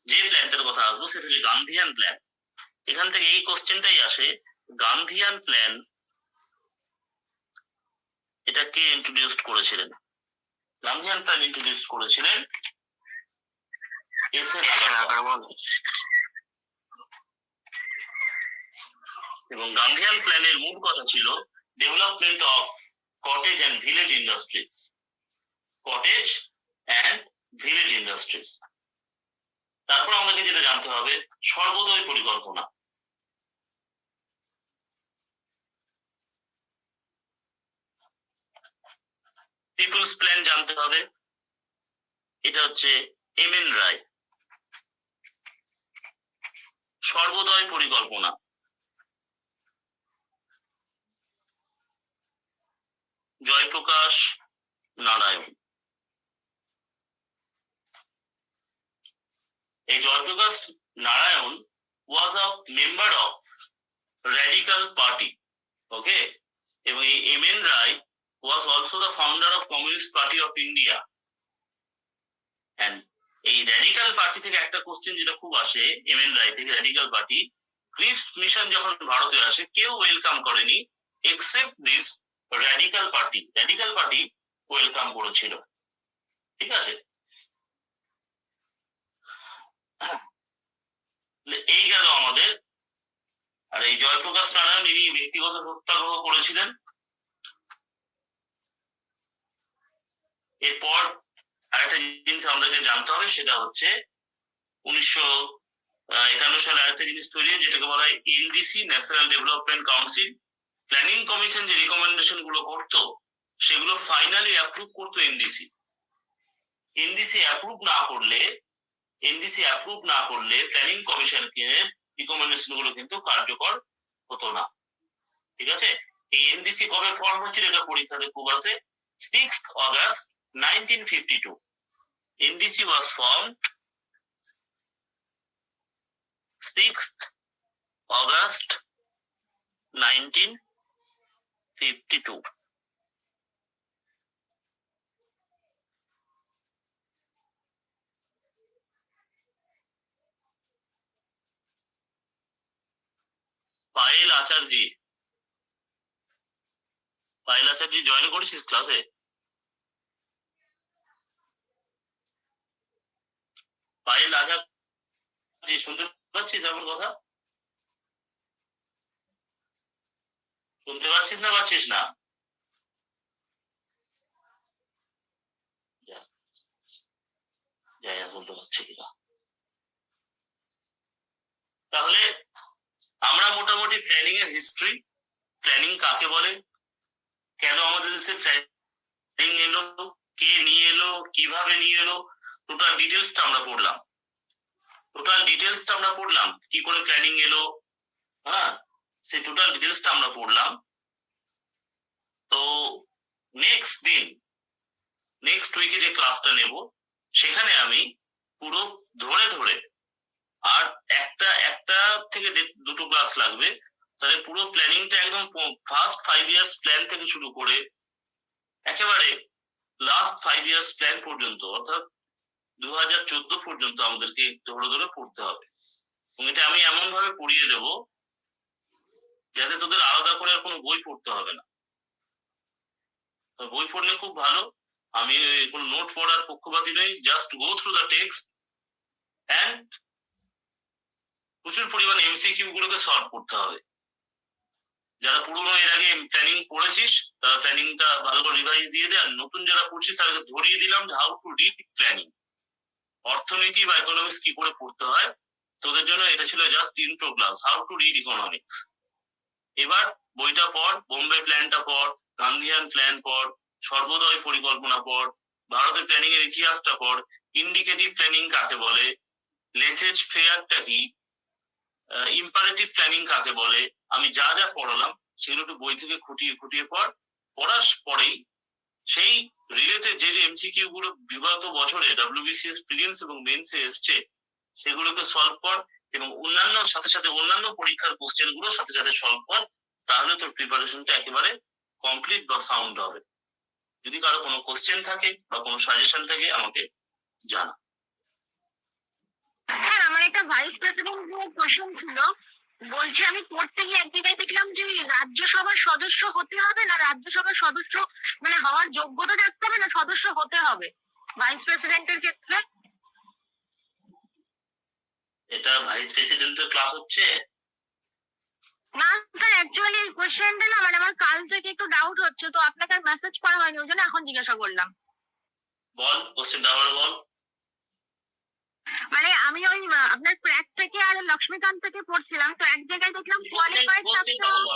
যে প্ল্যানটার কথা আসবো সেটা হচ্ছে গান্ধীয়ান প্ল্যান। এখান থেকে এই কোশ্চেনটাই আসে, গান্ধীয়ান প্ল্যান এটা কে ইন্ট্রোডিউস করেছিলেন? গান্ধীয়ান প্ল্যান ইন্ট্রোডিউস করেছিলেন এস এন আগারওয়াল। এবং গান্ধীয়ান প্ল্যানের মূল কথা ছিল development of cottage and village industries, cottage and village industries. তারপর আমাদেরকে যেটা জানতে হবে সর্বোদয় পরিকল্পনা। পিপলস প্ল্যান জানতে হবে, এটা হচ্ছে এম এন রায়। সর্বোদয় পরিকল্পনা জয়প্রকাশ নারায়ণ। এই Jayaprakash Narayan was a member of radical party, okay, এবং এই M N Roy was also the founder of Communist Party of India. And এই র্যাডিক্যাল পার্টি থেকে একটা কোশ্চেন যেটা খুব আসে এম এন রায় থেকে, র্যাডিক্যাল পার্টি ক্রিপস মিশন যখন ভারতে আসে কেউ ওয়েলকাম করেনি except this radical party. Radical party welcome করেছিল, ঠিক আছে। এই গেল আমাদের। আর এই জয়প্রকাশ নারায়ণ ইনি ব্যক্তিগত সত্যাগ্রহ করেছিলেন। এরপর আরেকটা জিনিস আমাদেরকে জানতে হবে, সেটা হচ্ছে 1951 সালে আরেকটা জিনিস তৈরি হয় যেটাকে বলা হয় NDC, national development council. Planning commission যে রিকমেন্ডেশন গুলো করতো সেগুলো ফাইনালি অ্যাপ্রুভ করতো এনডিসি। এনডিসি অ্যাপ্রুভ না করলে প্ল্যানিং কমিশনকে রিকমেন্ডেশন গুলো কিন্তু কার্যকর হতো না, ঠিক আছে। এই এনডিসি কবে ফর্ম হয়েছিল এটা পরীক্ষাতে খুব আসে, 6th August 1952. NDC was formed 6th August 1952. Payel Acharya join করেছিস ক্লাসে? পায়েল আচার্য শুনতে পাচ্ছিস আমার কথা? শুনতে পাচ্ছিস না পাচ্ছিস না? যাই না শুনতে পাচ্ছি কিনা। তাহলে আমরা মোটামুটি প্ল্যানিং এর হিস্ট্রি, প্ল্যানিং কাকে বলে, কেন আমাদের দেশে প্ল্যানিং এলো, কে নিয়ে এলো, কিভাবে নিয়ে এলো, টোটাল ডিটেলসটা আমরা পড়লাম। কি করে প্ল্যানিং এলো, হ্যাঁ, সেই টোটাল ডিটেলসটা আমরা পড়লাম। তো নেক্সট উইক ক্লাসটা নেব সেখানে আমি পুরো ধরে ধরে, আর একটা থেকে দুটো ক্লাস লাগবে, তাহলে পুরো প্ল্যানিংটা একদম ফার্স্ট 5 ইয়ার্স প্ল্যান থেকে শুরু করে একেবারে লাস্ট 5 ইয়ার্স প্ল্যান পর্যন্ত, অর্থাৎ 2014 পর্যন্ত আমাদেরকে ধরে ধরে পড়তে হবে। এবং এটা আমি এমন ভাবে পড়িয়ে দেব যাতে তোদের আলাদা করে আর কোনো বই পড়তে হবে না। বই পড়লে খুব ভালো, আমি কোনো নোট পড়ার পক্ষপাতী নই, just go through the text and প্রচুর পরিমাণ এমসিকিউ গুলোকে সলভ করতে হবে। যারা পুরোনো এর আগে প্ল্যানিং পড়েছিস তারা প্ল্যানিংটা ভালো করে রিভাইজ দিয়ে দে, আর নতুন যারা পড়ছিস তাদেরকে ধরিয়ে দিলাম হাউ টু রিড প্ল্যানিং, অর্থনীতি বা ইকোনমিক্স কি করে পড়তে হয়। তোদের জন্য এটা ছিল just intro class, how to read economics. এবার বইটা পড়, বোম্বে প্ল্যানটা পড়, গান্ধীয়ান প্ল্যান পড়, সর্বোদয় পরিকল্পনা পড়, ভারতের প্ল্যানিং এর ইতিহাসটা পড়, ইন্ডিকেটিভ প্ল্যানিং কাকে বলে, লেসেজ ফেয়ারটা কি, ইম্পারেটিভ প্ল্যানিং কাকে বলে, আমি যা যা পড়ালাম সেগুলো একটু বই থেকে খুঁটিয়ে খুঁটিয়ে পড়ার পরেই সেই রিলেটেড যে যে এমসিকিউ গুলো বিগত বছরে ডব্লিউবিসিএস প্রিলিমস এবং মেন্সে এসছে সেগুলোকে সলভ কর, এবং সাথে সাথে অন্যান্য পরীক্ষার কোশ্চেন গুলো সাথে সাথে সলভ কর, তাহলে তোর প্রিপারেশনটা একেবারে কমপ্লিট বা সাউন্ড হবে। যদি কারো কোনো কোশ্চেন থাকে বা কোনো সাজেশন থাকে আমাকে জানা। স্যার আমার একটা ভাইস প্রেসিডেন্ট কোশ্চেন ছিল, বলছি আমি পড়তে গিয়ে এক জায়গায় দেখলাম যে রাজ্যসভার সদস্য হতে হবে না রাজ্যসভার সদস্য মানে হওয়ার যোগ্যতা থাকতে হবে না সদস্য হতে হবে ভাইস প্রেসিডেন্টের ক্ষেত্রে। এটা ভাইস প্রেসিডেন্টের ক্লাস হচ্ছে না স্যার, অ্যাকচুয়ালি এই কোশ্চেনটা না মানে আমার কাল থেকে একটু ডাউট হচ্ছে, তো আপনাকে মেসেজ করা হয়নি, ওই জন্য এখন জিজ্ঞাসা করলাম। বল, কোশ্চেনটা আবার বল। মানে আমি ওই আপনার ক্র্যাক থেকে আর লক্ষ্মীকান্ত থেকে পড়ছিলাম, তো এক জায়গায় দেখলাম কোয়ালিফাইড থাকতে হবে,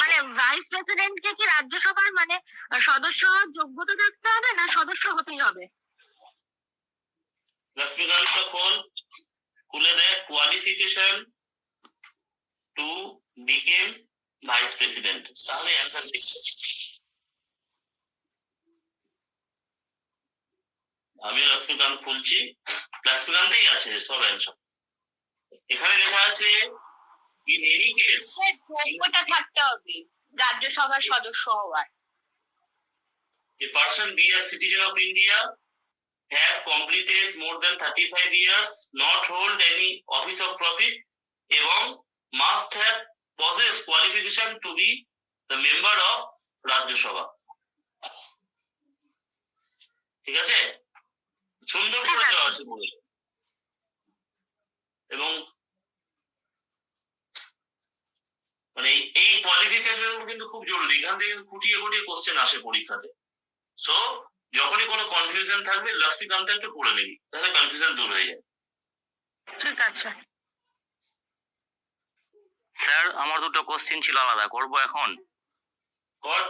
মানে ভাইস প্রেসিডেন্টকে কি রাজ্যসভার মানে সদস্য হওয়ার যোগ্যতা থাকতে হবে না সদস্য হতেই হবে? লক্ষ্মীকান্ত খোল, খুলে দেখ qualification two became vice president, তাহলে অ্যান্সার দেখতে। আমি লক্ষ্মীকান্ত খুলছি, লক্ষ্মীকান্তেই আছে সব অ্যান্সার। এখানে লেখা আছে ইন এনি কেস যোগ্যতা থাকতে হবে রাজ্যসভার সদস্য হওয়ার। a person be a citizen of India, have completed more than 35 years, not hold any office of profit, এবং must have possess qualification to be the member of Rajya Sabha। ঠিক আছে, সুন্দর করে দেওয়া আছে বলে, এবং মানে এই কোয়ালিফিকেশন কিন্তু খুব জরুরি, এখান থেকে খুঁটিয়ে খুঁটিয়ে কোশ্চেন আসে পরীক্ষাতে। সো যখনই কোনো কনফিউশন থাকবে লক্ষ্মীকান্ত একটু পড়ে নিবি, তাহলে কনফিউশন দূর হয়ে যায়। ঠিক আছে স্যার, আমার দুটো কোশ্চেন ছিল, আলাদা করব এখন। কর।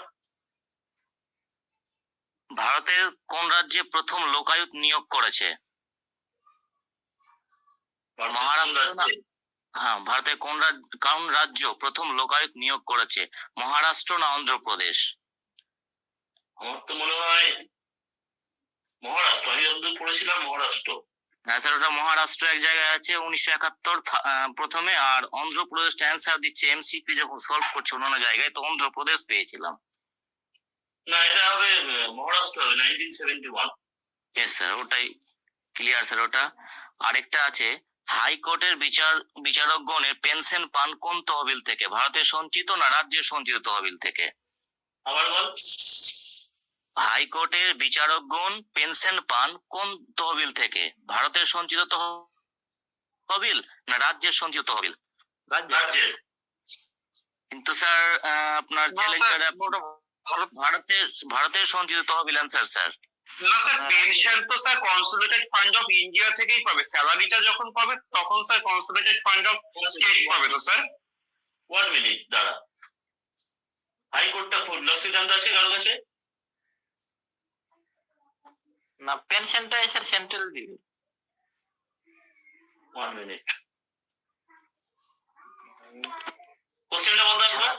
ভারতের কোন রাজ্যে প্রথম লোকায়ুত নিয়োগ করেছে? মহারাষ্ট্র না? হ্যাঁ, ভারতের কোন রাজ্য প্রথম লোকায়ুত নিয়োগ করেছে, মহারাষ্ট্র না অন্ধ্রপ্রদেশ? আমার তো মনে হয় মহারাষ্ট্র, আমি যতদূর পড়েছিলাম মহারাষ্ট্র। হ্যাঁ স্যার, ওটা মহারাষ্ট্র এক জায়গায় আছে 1971 প্রথমে, আর অন্ধ্রপ্রদেশ অ্যান্সার দিচ্ছে এমসিকিউ যখন সলভ করছে অন্যান্য জায়গায়, তো অন্ধ্রপ্রদেশ পেয়েছিলাম। না, এটা হবে মহারাষ্ট্র হবে 1971। ইয়েস স্যার, ওটাই ক্লিয়ার স্যার। ওটা আরেকটা আছে, হাইকোর্টের বিচারকগণের পেনশন পান কোন তহবিল থেকে, ভারতের সঞ্চিত না রাজ্যের সঞ্চিত তহবিল থেকে? আবার বল। হাইকোর্টের বিচারকগণ পেনশন পান কোন তহবিল থেকে, ভারতের সঞ্চিত তহবিল না রাজ্যের সঞ্চিত তহবিল? রাজ্যের। কিন্তু স্যার আপনার চ্যালেঞ্জার ভারতের সঞ্চিত তহবিল অ্যান্সার স্যার। না স্যার, পেনশন তো sir consolidated fund of India থেকেই পাবে, স্যালারিটা যখন পাবে তখন sir consolidated fund of state পাবে তো স্যার। 1 মিনিট দাঁড়া, হাইকোর্টটা খুব লক্ষ্মীকান্ত আছে কারো কাছে? না, পেনশনটা স্যার সেন্ট্রাল দিবে। 1 মিনিট, কোশ্চেনটা বলতে হবে।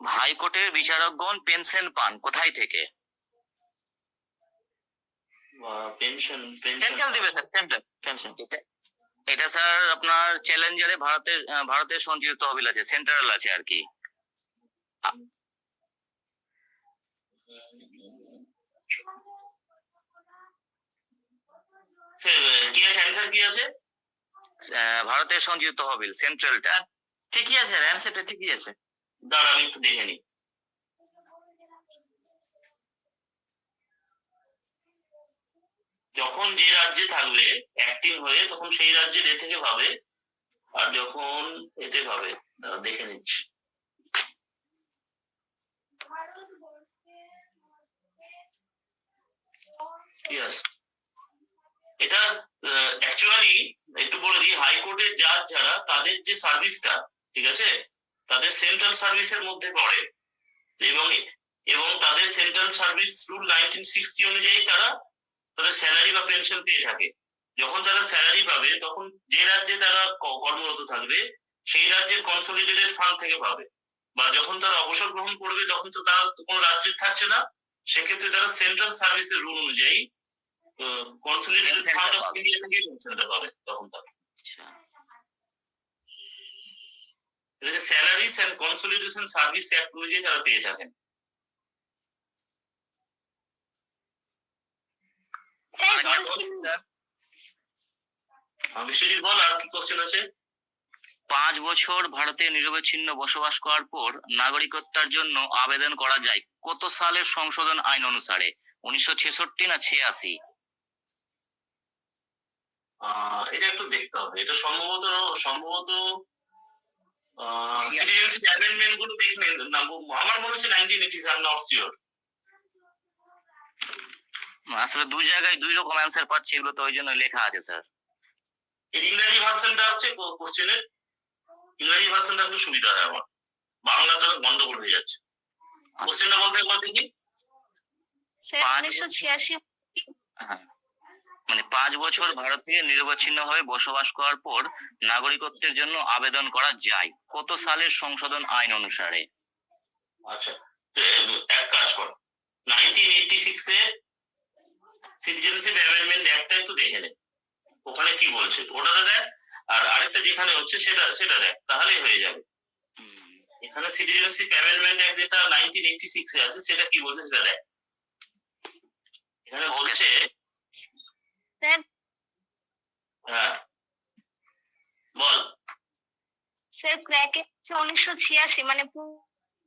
হাইকোর্টের বিচারকগণ পেনশন পান কোথায় থেকে? পেনশন সেন্ট্রাল দিবে স্যার, সেন্ট্রাল পেনশন। এটা স্যার আপনার চ্যালেঞ্জারে ভারতের সঞ্চিত তহবিল আছে, সেন্ট্রাল আছে আর কি। কি আছে অ্যান্সার কি আছে? ভারতের সঞ্চিত তহবিল সেন্ট্রালটা। ঠিকই আছে, অ্যান্সারটা ঠিকই আছে। দাঁড়া আমি একটু দেখে নিই। যখন যে রাজ্যে থাকবে অ্যাক্টিভ হয়ে তখন সেই রাজ্যের এ থেকে পাবে, আর যখন এতে পাবে দেখে নিচ্ছি। Yes. এটা অ্যাকচুয়ালি একটু বলে দিই, হাইকোর্টের জাজ যারা তাদের যে সার্ভিসটা, ঠিক আছে, তাদের সেন্ট্রাল সার্ভিসের মধ্যে পড়ে, এবং এবং তাদের সেন্ট্রাল সার্ভিস রুল 1960 অনুযায়ী তারা তাদের স্যালারি বা পেনশন পেয়ে থাকে। যখন তারা স্যালারি পাবে তখন যে রাজ্যে তারা কর্মরত থাকবে সেই রাজ্যের কনসলিডেটেড ফান্ড থেকে পাবে, বা যখন তারা অবসর গ্রহণ করবে তখন তো তারা কোনো রাজ্যে থাকছে না, সেক্ষেত্রে তারা সেন্ট্রাল সার্ভিসের রুল অনুযায়ী কনসলিডেটেড ফান্ড অফ ইন্ডিয়া থেকে পেনশনটা পাবে তখন তারা। এটা salaries and consolidation service act অনুযায়ী তারা পেয়ে থাকেন। স্যার বলছি বিশ্বজিৎ বল, আর কি কোশ্চেন আছে? 5 বছর ভারতে নিরবচ্ছিন্ন বসবাস করার পর নাগরিকত্বের জন্য আবেদন করা যায় কত সালের সংশোধন আইন অনুসারে? 1966 না 86? এটা একটু দেখতে হবে, এটা সম্ভবত সিটিজেনশিপ অ্যামেন্ডমেন্ট গুলো দেখলে না, আমার মনে হচ্ছে 1980, আই এম নট শিওর। আসলে দুই জায়গায় দুই রকম অ্যান্সার পাচ্ছি, এগুলো তো ওই জন্য লেখা আছে স্যার। এর ইংরেজি ভার্সনটা আসছে কোশ্চেনের, ইংরেজি ভার্সনটা একটু সুবিধা হয় আমার, বাংলাটা গন্ডগোল হয়ে যাচ্ছে। কোশ্চেনটা বলতে বলতে কি স্যার 1986 হ্যাঁ, মানে 5 বছর ভারতে নিরবচ্ছিন্নভাবে বসবাস করার পর নাগরিকত্বের জন্য আবেদন করা যায় কত সালের সংশোধন আইন অনুসারে? আচ্ছা, এক কাজ কর, 1986 এ সিটিজেনশিপ অ্যামেন্ডমেন্ট অ্যাক্টটা একটু দেখে নে, ওখানে কি বলছে ওটাতে দেখ, আর আরেকটা যেখানে হচ্ছে সেটা দেখ, তাহলেই হয়ে যাবে। এখানে সিটিজেনশিপ অ্যামেন্ডমেন্ট অ্যাক্ট যেটা 1986 এ আছে সেটা কি বলছে সেটা দেখ। এখানে বলছে, স্যার হ্যাঁ বল। স্যার ক্র্যাকে 1986 মানে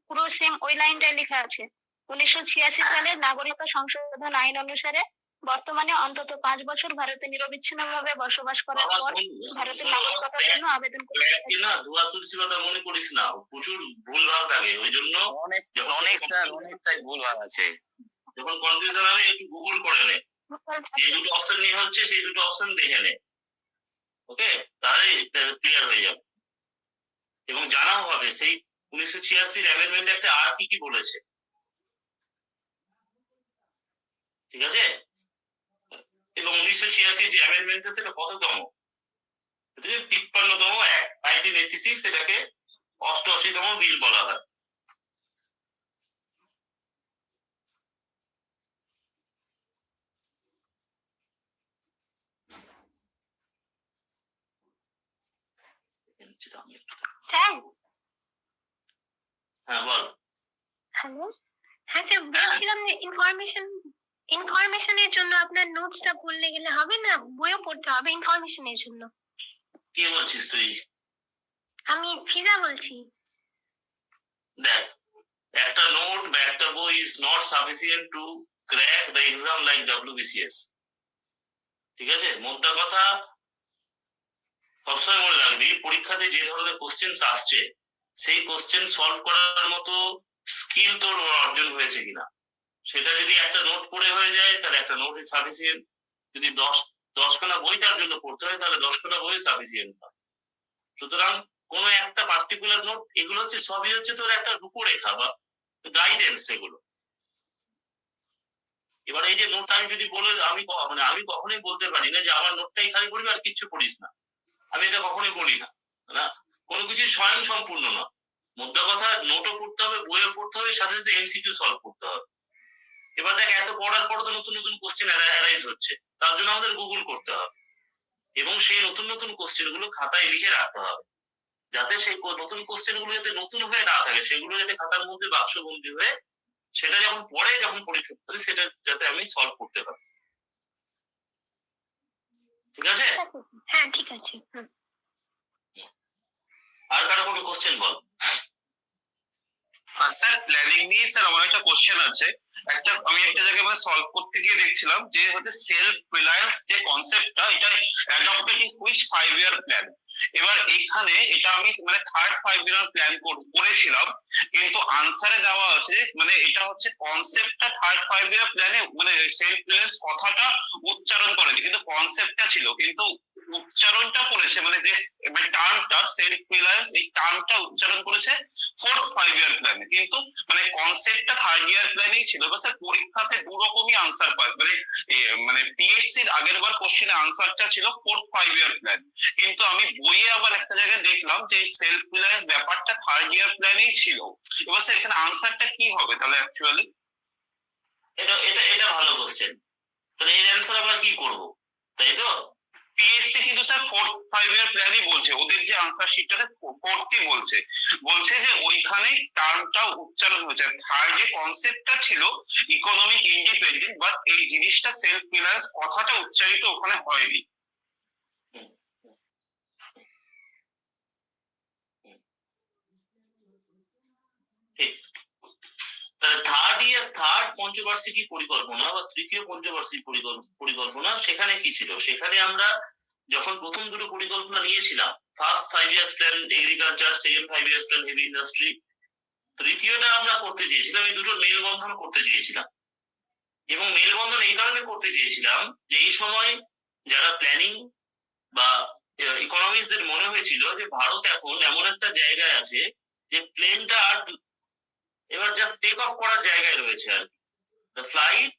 পুরো সেম ওই লাইনটাই লেখা আছে। 1986 সালের নাগরিকত্ব সংশোধন আইন অনুসারে বর্তমানে অন্তত 5 বছর ভারতে নিরবিচ্ছিন্নভাবে বসবাস করার পর ভারতের নাগরিকত্বের জন্য আবেদন করতে ক্র্যাককে না ধোয়া তুলসী পাতা মনে করিস না, প্রচুর ভুল ভাগ থাকে, ওই জন্য অনেক স্যার, অনেকটাই ভুলভাল আছে। যখন কনফিউশন হবে একটু গুগল করে নে, যে দুটো অপশন নিয়ে হচ্ছে সেই দুটো অপশন দেখে নে, ওকে, তাহলে ক্লিয়ার হয়ে যাবে। এবং জানাও হবে সেই 1986 অ্যামেন্ডমেন্ট একটা আর কি কি বলেছে, ঠিক আছে। এবং 1986 যে অ্যামেন্ডমেন্ট সেটা কততম? 53তম অ্যাক্ট, 1986, এটাকে 88তম বিল বলা হয়। স্যার হ্যাঁ বল। হ্যালো, হ্যাঁ স্যার বলছিলাম যে ইনফরমেশনের জন্য আপনার নোটসটা পড়লে গেলে হবে না, বইও পড়তে হবে ইনফরমেশনের জন্য। কে বলছিস তুই? আমি ফিজা বলছি। দেখ, একটা নোট বা একটা বই is not sufficient two crack the exam like WBCS, ঠিক আছে। মোদ্দা কথা সবসময় মনে রাখবি, পরীক্ষাতে যে ধরনের কোশ্চেন আসছে সেই কোশ্চেন সলভ করার মতো স্কিল তোর অর্জন হয়েছে কিনা, সেটা যদি একটা নোট পড়ে হয়ে যায় তাহলে একটা নোট ইজ সাফিসিয়েন্ট, যদি 10খানা বই তার জন্য পড়তে হয় তাহলে 10খানা বই সাফিসিয়েন্ট হয়। সুতরাং কোনো একটা পার্টিকুলার নোট, এগুলো হচ্ছে সবই হচ্ছে তোর একটা রূপরেখা বা গাইডেন্স এগুলো। এবার এই যে নোট আমি যদি বলে আমি কখনোই বলতে পারি না যে আমার নোটটাই খালি পড়বি আর কিচ্ছু পড়িস না, আমি এটা কখনোই বলি না, না, কোনো কিছু স্বয়ং সম্পূর্ণ না। মোদ্দা কথা নোটও পড়তে হবে, বইও পড়তে হবে, সাথে সাথে MCQ সলভ করতে হবে, এবার দেখ এত পড়ার পর তো নতুন নতুন কোশ্চেন অ্যারাইজ হচ্ছে, তার জন্য আমাদের গুগল করতে হবে এবং সেই নতুন নতুন কোশ্চেন গুলো খাতায় লিখে রাখতে হবে, যাতে সেই নতুন কোশ্চেন গুলো যাতে নতুন হয়ে না থাকে, সেগুলো যাতে খাতার মধ্যে বাক্সবন্দি হয়ে সেটা যখন পরীক্ষা করি সেটা যাতে আমি সলভ করতে পারি। ঠিক আছে? হ্যাঁ ঠিক আছে। আর কারো কোনো কোশ্চেন বল। স্যার প্ল্যানিং নিয়ে স্যার আমার একটা কোশ্চেন আছে। আমি একটা জায়গায় মানে সলভ করতে গিয়ে দেখছিলাম যে হচ্ছে সেলফ রিলায়েন্স যে কনসেপ্টটা, এটা adopted in which 5-year plan. এবার এখানে এটা আমি মানে থার্ড 5-year প্ল্যান করেছিলাম, কিন্তু আনসারে দেওয়া আছে মানে এটা হচ্ছে কনসেপ্টটা থার্ড 5-year প্ল্যানে মানে সেলফ রিলায়েন্স কথাটা উচ্চারণ করেনি, কিন্তু কনসেপ্টটা ছিল, কিন্তু উচ্চারণটা করেছে মানে যে টার্মটা সেলফ রিলায়েন্স, এই টার্মটা উচ্চারণ করেছে ফোর্থ 5-year প্ল্যানে, কিন্তু মানে কনসেপ্টটা থার্ড ইয়ার প্ল্যানেই ছিল। এবার স্যার পরীক্ষাতে দু রকমই আনসার পায়, মানে পিএসসির আগের বার কোশ্চেনে আনসারটা ছিল ফোর্থ 5-year প্ল্যান, কিন্তু আমি বইয়ে আবার একটা জায়গায় দেখলাম যে সেলফ রিলায়েন্স ব্যাপারটা থার্ড ইয়ার প্ল্যানেই ছিল। এবার স্যার এখানে আনসারটা কি হবে তাহলে অ্যাকচুয়ালি? এটা এটা এটা ভালো কোশ্চেন। তাহলে এর অ্যান্সার আমরা কি করব, তাই তো? পিএসসি কিন্তু স্যার ফোর্থ 5-year প্ল্যানই বলছে, ওদের যে আনসার শিটটাতে ফোর্থই বলছে যে ওইখানে টার্মটা উচ্চারণ হয়েছে, থার্ড যে কনসেপ্টটা ছিল ইকোনমিক ইন্ডিপেন্ডেন্ট, বাট এই জিনিসটা সেলফ রিলায়েন্স কথাটা উচ্চারিত ওখানে হয়নি। থার্ড পঞ্চবার্ষিকী পরিকল্পনা বা তৃতীয় পঞ্চবার্ষিকী পরিকল্পনা সেখানে কি ছিল? সেখানে আমরা যখন প্রথম দুটো পরিকল্পনা নিয়েছিলাম, first 5 years plan agriculture, second 5 years plan heavy industry, তৃতীয়টা আমরা করতে চেয়েছিলাম এই দুটো মেলবন্ধন করতে চেয়েছিলাম। এবং মেলবন্ধন এই কারণে করতে চেয়েছিলাম যে এই সময় যারা প্ল্যানিং বা ইকোনমিস্টদের মনে হয়েছিল যে ভারত এখন এমন একটা জায়গায় আছে যে প্লেনটা আর এবার জাস্ট টেক অফ করার জায়গায় রয়েছে আর কি। The flight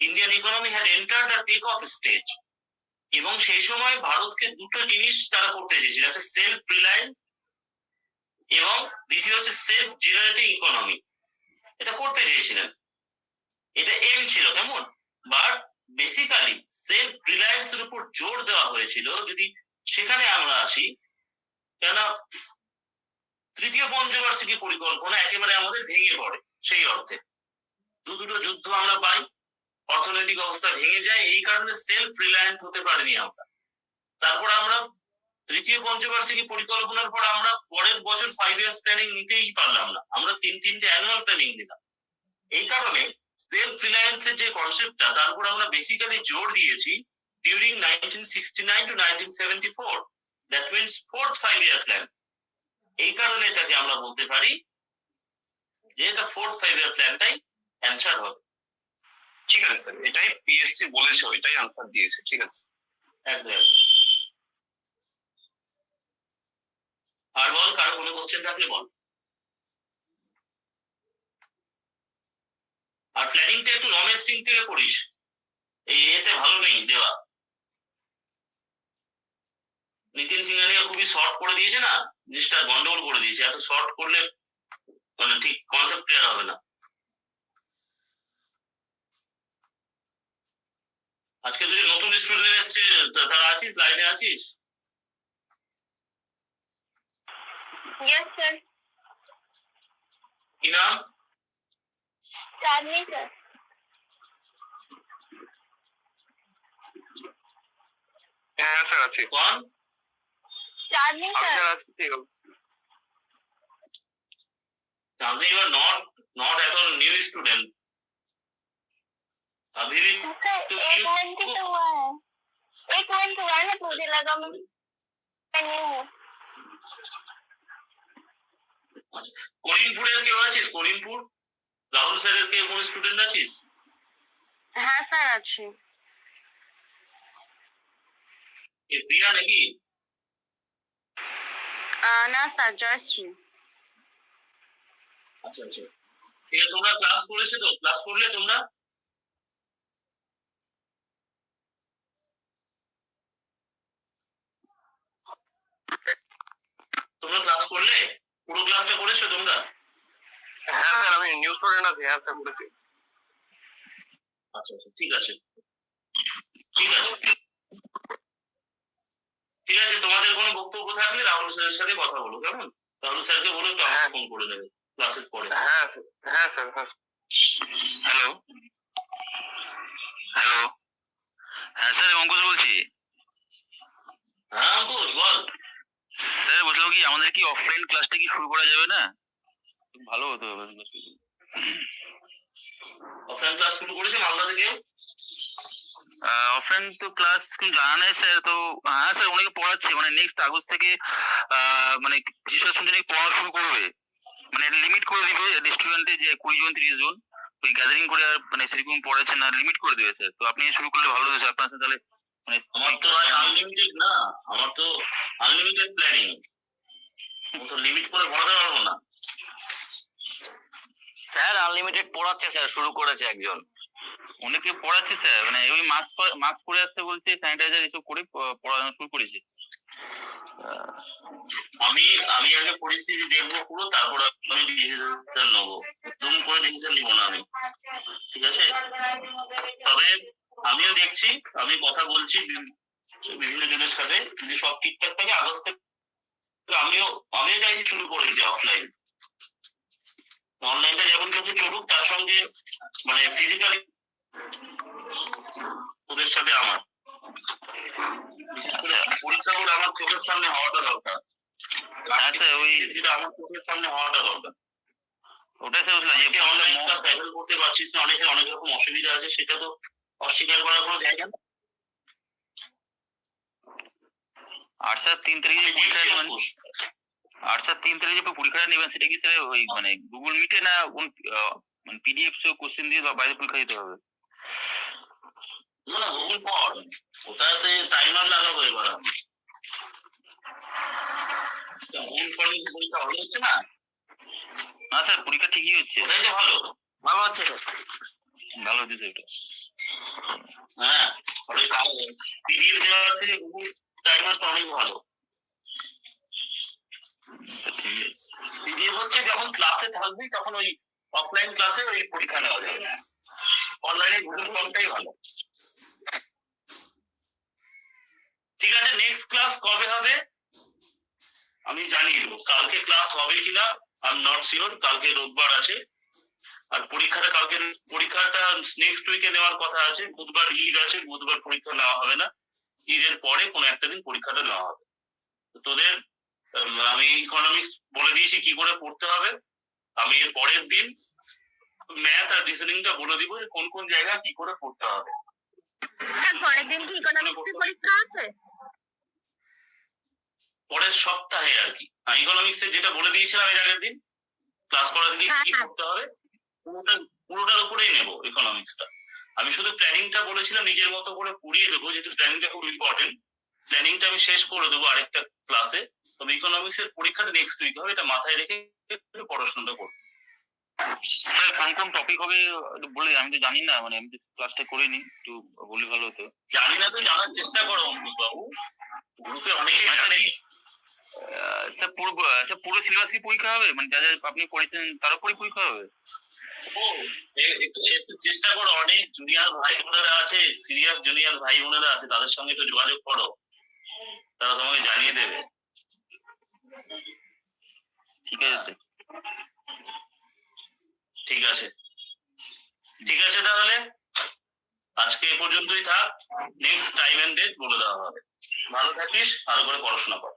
Indian economy had entered the take off stage. এবং সেই সময় ভারতকে দুটো জিনিস তারা করতে চেয়েছিল, একটা সেলফ রিলায়েন্ট এবং দ্বিতীয় হচ্ছে সেলফ জেনারেটিং ইকোনমি। এটা করতে চেয়েছিলেন, এটা এম ছিল কেমন, বাট বেসিক্যালি সেলফ রিলায়েন্স এর উপর জোর দেওয়া হয়েছিল। যদি সেখানে আমরা আসি, কেন তৃতীয় পঞ্চবার্ষিকী পরিকল্পনা একেবারে আমাদের ভেঙে পড়ে, সেই অর্থে দুটো যুদ্ধ আমরা পাই, অর্থনৈতিক অবস্থা ভেঙে যায়, এই কারণে সেলফ রিলায়েন্ট হতে পারিনি আমরা। তারপর আমরা তৃতীয় পঞ্চবার্ষিকী পরিকল্পনার পর আমরা পরের বছর 5 years প্ল্যানিং নিতেই পারলাম না, আমরা তিনটে অ্যানুয়াল প্ল্যানিং নিলাম। এই কারণে সেলফ রিলায়েন্সের যে কনসেপ্টটা তার উপর আমরা বেসিক্যালি জোর দিয়েছি during 1969 to 1974, that means fourth 5 year plan. এই কারণে এটাকে আমরা বলতে পারি যে এটা ফোর্থ 5 year প্ল্যানটাই অ্যান্সার হবে। ঠিক আছে স্যার, এটাই পিএসসি বলেছে, ওইটাই আনসার দিয়েছে। ঠিক আছে একদম। আর বল, কারো কোনো কোশ্চেন থাকলে বল। আর প্ল্যানিংটা একটু রমেশ সিং থেকে করিস, এই এতে ভালো নেই দেওয়া। নিতিন সিংহানিয়া খুবই শর্ট করে দিয়েছে না, জিনিসটা গন্ডগোল করে দিয়েছে। এত শর্ট করলে মানে ঠিক কনসেপ্ট ক্লিয়ার হবে না। আজকে যদি নতুন স্টুডেন্ট এসছে, তারা আছিস, লাইনে আছিস? Yes sir. কি নাম? Charlie sir. হ্যাঁ স্যার আছি। কোন? Charlie sir. Charlie, you are not at all new student. अभी भी सर 8:21 है, मुझे लगा मैं नहीं हूँ। করিমপুরের কেউ আছিস? করিমপুর রাহুল স্যারের কে কোন স্টুডেন্ট আছিস? হ্যাঁ স্যার আছে। এ প্রিয়া নাকি? না স্যার জয়শ্রী। আচ্ছা আচ্ছা, ঠিক আছে। তোমরা ক্লাস করেছো তো? ক্লাস করলে তোমরা? তোমরা ক্লাস করলে? পুরো ক্লাসটা করেছো তোমরা? হ্যাঁ স্যার, আমি নিউ স্টুডেন্ট আছি। হ্যাঁ স্যার করেছি। আচ্ছা আচ্ছা, ঠিক আছে ঠিক আছে ঠিক আছে, তোমাদের কোনো বক্তব্য থাকলে রাহুল স্যারের সাথে কথা বলো, কেমন? রাহুল স্যারকে বলো একটু আমাকে ফোন করে দেবে ক্লাসের পরে। হ্যাঁ হ্যাঁ স্যার, হ্যাঁ। হ্যালো হ্যালো, হ্যাঁ স্যার অঙ্কুশ বলছি। হ্যাঁ অঙ্কুশ বল। স্যার বলছিলাম কি আমাদের কি অফলাইন ক্লাসটা কি শুরু করা যাবে না? ভালো হতো। অফলাইন ক্লাস শুরু করেছে মালদা থেকে? অফলাইন তো ক্লাস জানা নেই স্যার, তো হ্যাঁ স্যার অনেকে পড়াচ্ছে, মানে নেক্সট আগস্ট থেকে মানে কিছু শুনছি নাকি পড়ানো শুরু করবে, মানে লিমিট করে দিবে স্টুডেন্টের যে 20 জন 30 জন ওই গ্যাদারিং করে আর মানে সেরকম পড়াচ্ছে না, লিমিট করে দেবে স্যার। তো আপনি শুরু করলে ভালো হতো স্যার, আপনার সাথে তাহলে মানে আমার তো ভাই আনলিমিটেড না, আমার তো আনলিমিটেড প্ল্যানিং, তো লিমিট করে পড়াতে পারবো না। স্যার আনলিমিটেড পড়াচ্ছে স্যার, শুরু করেছে একজন। অনেকে পড়াচ্ছে স্যার, মানে ওই মাস্ক পরে আসতে বলছে, স্যানিটাইজার এসব করে পড়ানো শুরু করেছে। আমি আমি আগে পরিস্থিতি দেখবো পুরো, তারপর আমি ডিসিশন নেবো, দুম করে ডিসিশন নিবো না আমি, ঠিক আছে? তবে আমিও দেখছি, আমি কথা বলছি বিভিন্ন জনের সাথে, যদি সব ঠিকঠাক থাকে আগস্ট থেকে আমিও আমিও চাইছি শুরু করে দিতে অফলাইন। অনলাইনটা যেমন চলছে চলুক, তার সঙ্গে মানে ফিজিক্যালি ওদের সাথে আমার পরীক্ষাগুলো আমার চোখের সামনে হওয়াটা দরকার। হ্যাঁ স্যার, ওই যেটা আমার চোখের সামনে হওয়াটা দরকার। ওটাই স্যার বলছিলাম যে অনলাইনটা প্যাডেল করতে পারছিস না, অনেকের অনেক রকম অসুবিধা আছে, সেটা তো অস্বীকার করার কোনো জায়গা না। আর স্যার 3 তারিখে পরীক্ষা নেবেন, আর স্যার 3 তারিখে যে পরীক্ষাটা নেবেন সেটা কি স্যার ওই মানে গুগল মিটে না কোন মানে পিডিএফ কোশ্চেন দিয়ে বা বাইরে পরীক্ষা দিতে হবে? না না, গুগল ফর্ম, ওটাতে টাইমার লাগাবো এবার আমি। গুগল ফর্মে যে পরীক্ষা ভালো হচ্ছে না? না স্যার পরীক্ষা ঠিকই হচ্ছে, ওটাই তো ভালো। ভালো হচ্ছে স্যার। ভালো হচ্ছে স্যার ওটা। হ্যাঁ, পিডিএফ দেওয়ার থেকে গুগল টাইমারটা অনেক ভালো। পিডিএফ হচ্ছে যখন ক্লাসে থাকবি তখন ওই অফলাইন ক্লাসে ওই পরীক্ষা নেওয়া যাবে, অনলাইনে গুগল ফর্মটাই ভালো। ঠিক আছে, নেক্সট ক্লাস কবে হবে আমি জানিয়ে দেবো। কালকে ক্লাস হবে কিনা আই এম নট শিওর, কালকে রোববার আছে, আর পরীক্ষাটা নেক্সট উইকে নেওয়ার কথা আছে। বুধবার ঈদ আছে, বুধবার পরীক্ষা নেওয়া হবে না, ঈদের পরে কোনো একটা দিন পরীক্ষাটা নেওয়া হবে। তোদের আমি ইকোনমিক্স বলে দিয়েছি কি করে পড়তে হবে, আমি এর পরের দিন ম্যাথ আর রিজনিংটা বলে দিব যে কোন কোন জায়গা কি করে পড়তে হবে। স্যার পরের দিন কি ইকোনমিক্সের পরীক্ষা আছে? পরের সপ্তাহে আর কি। ইকোনমিক্সের যেটা বলে দিয়েছিলাম এর আগের দিন ক্লাস করার দিন কি পড়তে হবে, পুরোটার উপরেই নেবো ইকোনমিক্সটা। আমি শুধু প্ল্যানিংটা বলেছিলাম নিজের মতো করে পুড়িয়ে দেবো, যেহেতু প্ল্যানিংটা খুব ইম্পর্টেন্ট। প্ল্যানিংটা আমি শেষ করে দেবো আরেকটা ক্লাসে। তবে ইকোনমিক্স এর পরীক্ষাটা নেক্সট উইক হবে, এটা মাথায় রেখে পড়াশোনাটা করবো। স্যার কোন কোন টপিক হবে একটু বলে, আমি তো জানি না, মানে আমি তো ক্লাসটা করিনি, একটু বললে ভালো হতো। জানি না তো জানার চেষ্টা করো অঙ্কুশ বাবু, গ্রুপে অনেকেই জানে। স্যার পুরো সিলেবাস কি পরীক্ষা হবে, মানে যা যা আপনি পড়েছেন তার উপরই পরীক্ষা হবে? ও একটু একটু চেষ্টা করো, অনেক জুনিয়র ভাই বোনেরা আছে, সিরিয়াস জুনিয়র ভাই বোনেরা আছে, তাদের সঙ্গে একটু যোগাযোগ করো, তারা তোমাকে জানিয়ে দেবে। ঠিক আছে স্যার। ঠিক আছে ঠিক আছে, তাহলে আজকে এ পর্যন্তই থাক, নেক্সট টাইম এন্ড ডেট বলে দেওয়া হবে। ভালো থাকিস, ভালো করে পড়াশোনা কর।